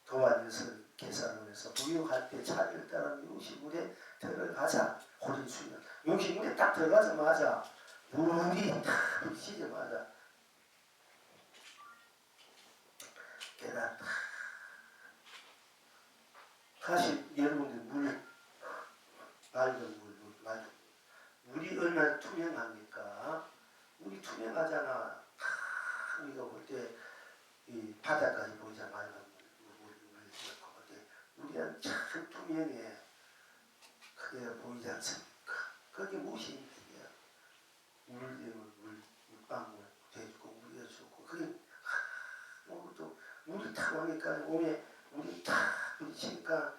도안에서 계산을 해서 무욕할 때 차를 따라 묘시물에 들어가자. 호린 수인 묘시물에 딱 들어가자마자 물이 탁 부딪히자마자 깨닫다. 사실 여러분들 맑은 물이 얼마나 투명합니까? 물이 투명하잖아. 우리가 볼 때 이 바다까지 보이잖아. 맑은 물이 참 투명해. 그게 보이지 않습니까? 그게 무엇이 물방울 돼있고 물이 좋고 그게 또 물이 탁 오니까 몸에 물이 탁 부딪히니까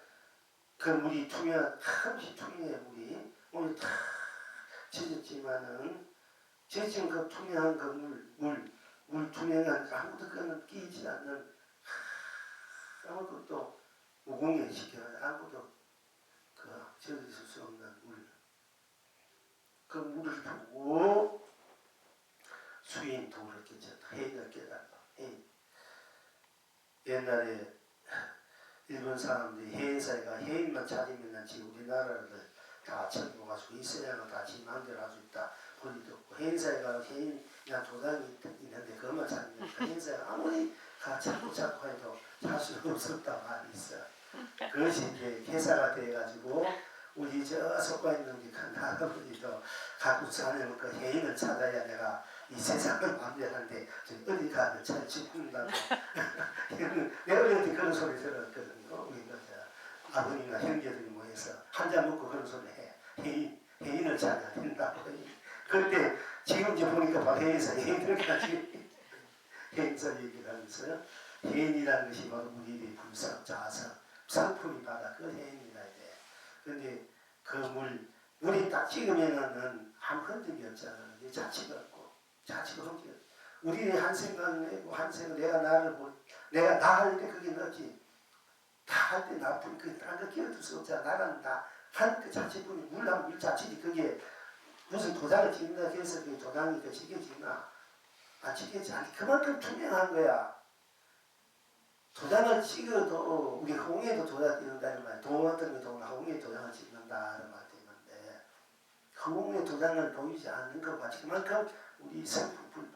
그 물이 잠시 투명해. 물이 탁 젖었지만은 젖은 그 투명한 그 물 투명한 아무것도 그는 끼지 않는 아무것도 무공해 시켜 아무것도 그 젖을 수 없는 그 물을 보고 수인 도를 깨쳤다. 해인을 깨달았다. 옛날에 일본 사람들이 해인사회가 해인만 차리면 지금 우리나라를 다 천국할 수 있어야만 다 지 마음대로 할 수 있다. 그리도 없고 해인사회가 해인이나 도장이 있는데 그것만 차리면 그 해인사회가 아무리 자꾸 해도 할 수 없었다 말이 있어. 그것이 이제 회사가 돼가지고 우리 저 속가 있는 그 할아버지도 갖고 사는 그 해인을 찾아야 내가 이 세상을 만들었는데 어디 가면 잘 죽는다고. 내 어릴 때 그런 소리 들었거든요. 우리 아버님이나 형제들이 모여서 한잔 먹고 그런 소리 해. 해인을 찾아야 된다고. 그때 지금 이제 보니까 막 해인사 얘기를 가지고 해인사 얘기를 하면서 해인이라는 것이 바로 우리의 불성, 자성, 성품이 바다 그 해인이라 돼. 근데 그 물이 딱 찍으면은 아무 흔적이 없잖아. 자취가 없고, 자취가 흔적이 없고. 우리의 한 생각은 내고, 한 생각, 내가 나를 볼, 내가 나 할 때 그게 너지. 다 할 때 나쁜 그, 딴거 끼어들 수 없잖아. 나라는 다 한 그 자취뿐이 물하면 물 자취지. 그게 무슨 도장을 찍는다 해서 그 도장이 그 지켜지나? 안 지켜지. 아니, 그만큼 투명한 거야. 도장을 찍어도 우리 홍해도 도장 찍는다는 말, 돈 어떤 게 돈, 홍해 도장을 찍는다는 말도 있는데 홍해 도장을 보이지 않는 것과 그만큼 우리 성품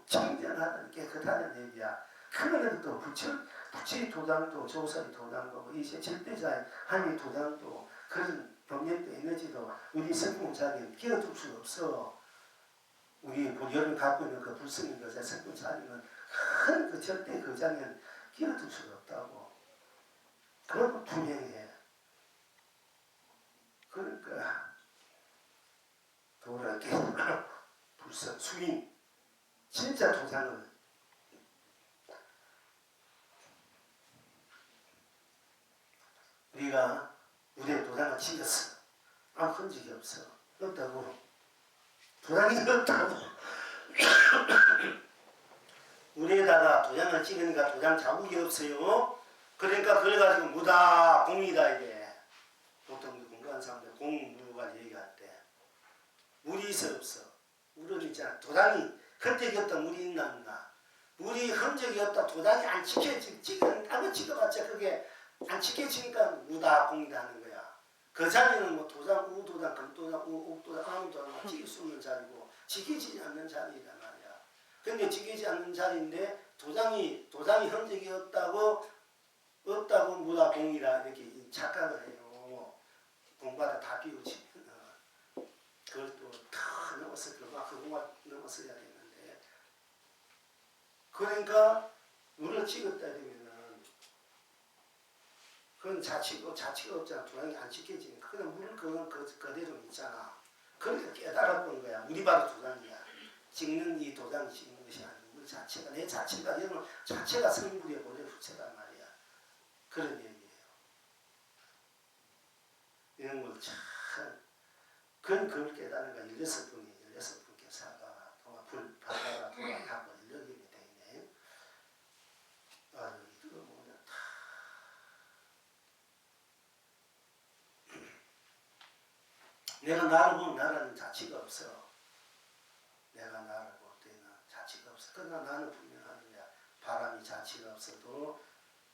청정하다는 깨끗하다는 얘기야. 그거는 또 부치 도장도 조설이 도장도 이제 절대자의 하나님의 도장도 그런 법률도 에너지도 우리 성품 자리에 끼어들 수 없어. 우리 여러분 갖고 있는 그 불성인 것에 성품 자리는 큰 그 절대 그 장면 끼어들 수가 없다고. 그러고 투명해. 그러니까 도라게 불성 수인 진짜 도장을 우리가 우리의 도장을 찍었어. 아무 흔적이 없어. 없다고. 도장이 없다고. 우리에다가 도장을 찍으니까 도장 자국이 없어요. 그러니까 그걸 가지고 무다 공이다 이게. 보통 공부한 사람들 공무가 얘기할 때 물이 있어 없어. 물은 있잖아. 도장이 흔적이 없다 물이 있나 없나. 물이 흔적이 없다 도장이 안 찍혀지는 아무 찍어봤자 그게 안 찍혀지니까 무다 공이다 하는 거야. 그 자리는 뭐 도장, 우도장, 금도장, 옥도장, 아무도장 찍을 수 없는 자리고 지켜지지 않는 자리이란 말이야. 근데 지키지 않는 자리인데 도장이 흔적이 없다고 무다 공이라 이렇게 착각을 해요. 공부하다 다 비우지. 그걸 또 다 넘어서 그 공과 넘어서야 되는데 그러니까 물을 찍었다 되면은 그건 자치가 없잖아. 도장이 안 지켜지니까 그냥 물을 그건 그대로 있잖아. 그러니까 깨달았던 거야. 물이 바로 도장이야. 찍는 이 도장이 찍는 것이 아니고 물 자체가 내 자체가 이런 자체가 성불의 본래 부처란 말이야. 그런 얘기예요. 이런 걸 참 그걸 깨달은 거 16분께서가 바다가 돌아가고 일러기게 되네. 아유 이거 뭐냐 다 내가 나를 보면 나라는 자치가 없어. 내가 나를 볼 때는 자치가 없어. 그러나 나는 분명한 거야. 바람이 자치가 없어도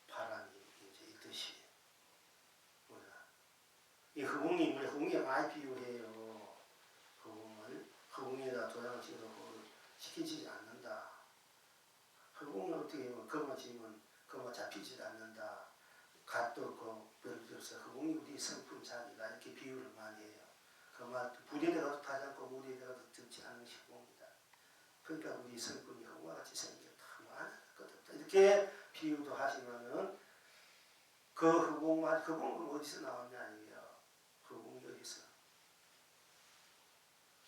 바람이 이제 있듯이. 뭐야. 이 허공이 우리 허공에 많이 비유해요. 허공에다 도장을 찍어서 지켜지지 않는다. 허공을 어떻게 하면 그만 지면 그만 잡히지 않는다. 갓도 없고 별도 없어. 허공이 우리 성품 자리가 이렇게 비유를 많이 해요. 그만 불에 가도 타지 않고 물에 가도 듣지 않는 시공이다. 그러니까 우리 성품이 허공과 같이 생겼다. 많았거든. 이렇게 비유도 하지만은 그 허공은 어디서 나왔냐 이게요. 허공이 어디서?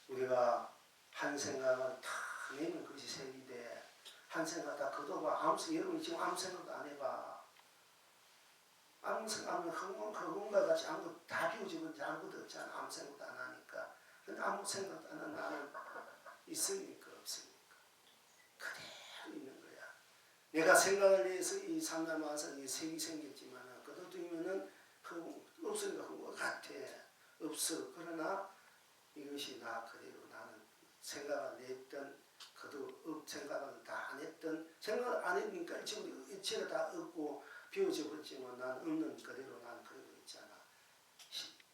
우리가 한 생각을 다 내면 그것이 생기되 한 생각 다 걷어봐. 여러분이 지금 아무 생각도 안 해봐. 아무 생각 안 하면 허공과 같이 아무것도 다 비워지고 아무것도 없잖아. 아무 생각도 안 하니까. 근데 아무 생각도 안 하는 나는 있으니까 없으니까 그대로 있는 거야. 내가 생각을 해서 이 상담와서 이 색이 생겼지만 그것도면은 없으니까 허공과 같아. 없어. 그러나 이것이 나 그대로 나는 생각을 냈던 그도 생각을 다 안 했던 생각을 안 했으니까 이체가 다 없고 비워져 버렸지만 나는 없는 그대로 나는 그러고 있잖아.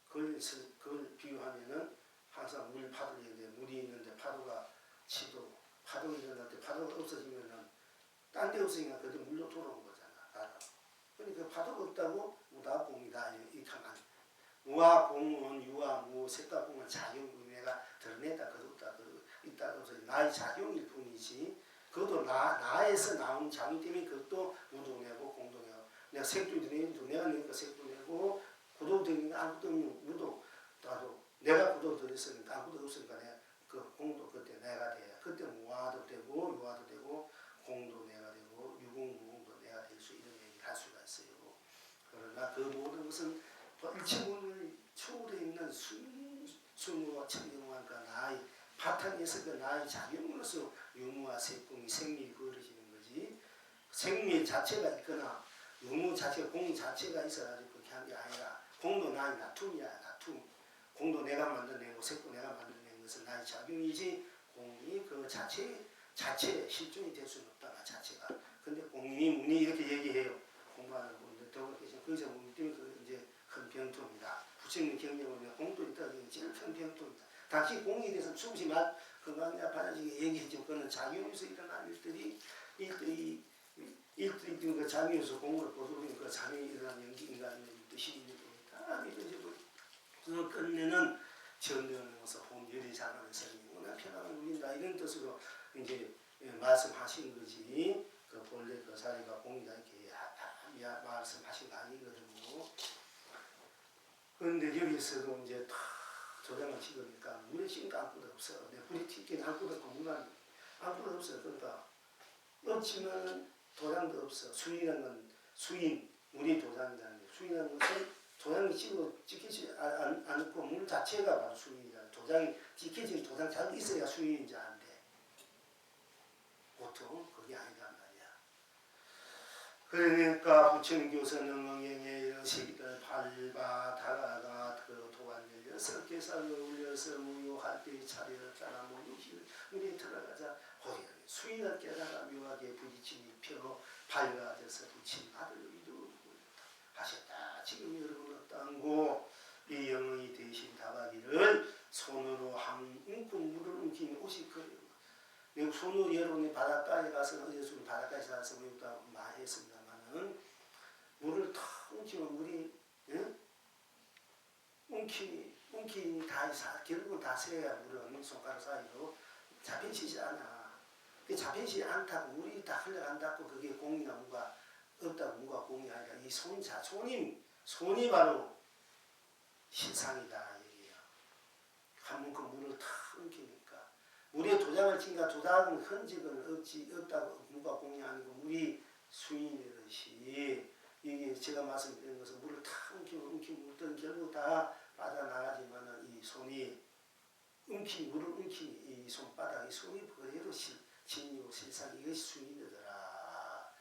그걸 비유하면은 항상 물 파도를 얘기해. 물이 있는데 파도가 치도 파도가 일어날 때 파도가 없어지면은 딴 데 없으니까 그래도 물로 돌아온 거잖아. 나라. 그러니까 파도가 없다고 무다공이다 이렇게 하면 무와 공은 유와 무 색과 공은 작용이 내가 드러냈다 거뒀다 있다 그래서 나의 작용일 뿐이지 그것도 나에서 나온 작용 때문에 그것도 무도 내고 공도 내고 내가 색도 내고 내가 내니까 색도 내고 구도 되니까 아무것도 없는 무도 나도 내가 구도 들었으니까 아무것도 없으니까 내가 그 공도 그때 내가 돼 그때 무화도 되고 유화도 되고 공도 내가 되고 유공 무공도 불치문을 초월해 있는 순우와 청명왕과 나의 바탕에서 그 나의 작용으로서 유무와 세공이 생밀이 벌어지는 거지. 생밀 자체가 있거나 유무 자체가 공 자체가 있어가지고 그렇게 한 게 아니라 공도 나의 나툼이야. 나툼. 공도 내가 만들어낸 거 세공 내가 만들어낸 것은 나의 작용이지 공이 그 자체에 실존이 될 수는 없다. 나 자체가. 근데 공이 문이 이렇게 얘기해요. 공부하는 분들 더 계신 거기서 문이 때문에 그 이제 큰 병통이다. 부처님 경영을 공도 있다. 제일 큰 병통이다. 당시 공에 대해서 수없이 금방 내가 바라지게 얘기했죠. 그거는 작용에서 일어난 일들이 그 작용에서 공을 보도록 그 작용이 일어난 연기인가는 뜻이 다 믿어지고 그 끝내는 전도하면서 본열이 장하면서 영원한 평안을 누린다 이런 뜻으로 이제 말씀하신 거지. 그 본래 그 자리가 공이다 이렇게 말씀하신 거 아니거든요. 그런데 여기서도 이제 다 도장을 찍으니까 물에 씻는 아무것도 없어. 내 불이 튀긴 아무것도 없고 물만 아무것도 없어. 그러니까 없지만 도장도 없어. 수인이라는 건 수인, 물이 도장이라는 게 수인이라는 것은 도장이 찍히지 않고 물 자체가 바로 수인이잖아. 도장이 찍혀진 도장 잘 있어야 수인인지 아는데 보통 그게 아니란 말이야. 그러니까 부처님 교서는 응행에 여시기를 밟아 다가가 그 도안 열려서 계산을 올려서 무효할 때의 차례를 따라 무효실 물에 들어가자 호리하게 수인을 깨달아 묘하게 부딪히니 펴 밝아져서 부친 아들을 이루고 하셨다. 지금 여러분 어떠한고 이 영의 대신 다가기를 손으로 한움큼 물을 움키니 옷이 그래요. 내가 손으로 여러분이 바닷가에 가서 어제서 바닷가에서 가서 우리가 많이 했습니다만은 물을 탁 움키면 물이 움키니 다 결국은 다 새야. 물은 손가락 사이로 잡히지 않아. 잡히지 않다고 물이 다 흘러간다고 그게 공이나 무가 없다고 무가 공이 아니라 이 손이 바로 실상이다 얘기예요. 한 번 그 물을 탁 움키니까 물에 도장을 찍니까 도장은 흔적은 없다고 무가 공이 아니고 물이 수인이듯이 이게 제가 말씀드린 것은 물을 탁 움키면 결국 다 빠져나가지만은 이 손이 물을 움키니 이 손바닥 이 손이 그대로 진리고 실상 이것이 수인이더라.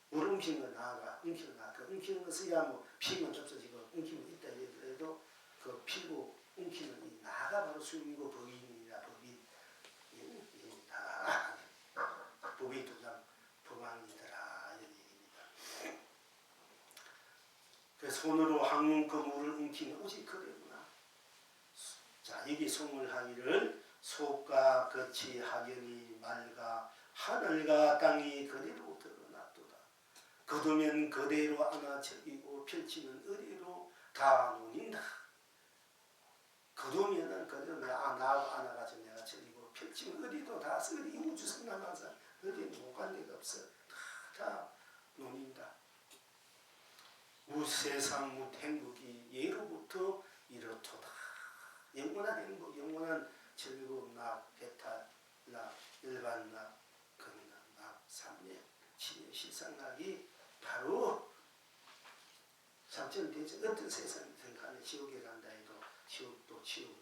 물 움키는 건 나아가 움키는 나아. 그 움키는 것이야 뭐 피면 없어지고 움키면 있다 해도 그 피고 움키는 이 나아가 바로 수인이고 법인이라 법이 도장 법왕이더라 이런 얘기입니다. 그 손으로 항문그 물을 움키는 오직 그래구나. 자 여기 송을하기를 속과 끝이 학연이 맑아 하늘과 땅이 그대로 드러났도다. 거두면 그대로 안아채기고 펼치면 의리로 다 논인다. 거두면은 그대로 나하고 안아가지고 내가 채기고 펼치면 의리도 다 의리 우주선 남아서 의리 못간 데가 없어. 다 논인다. 무세상 무행복이 예로부터 이렇도다. 영원한 행복, 영원한 즐거움, 낙, 배탈, 낙, 일반 낙, 금낙, 낙, 삼례, 치매, 실상낙이 바로 삼천대전 어떤 세상이든 간에 지옥에 간다 해도 지옥도 지옥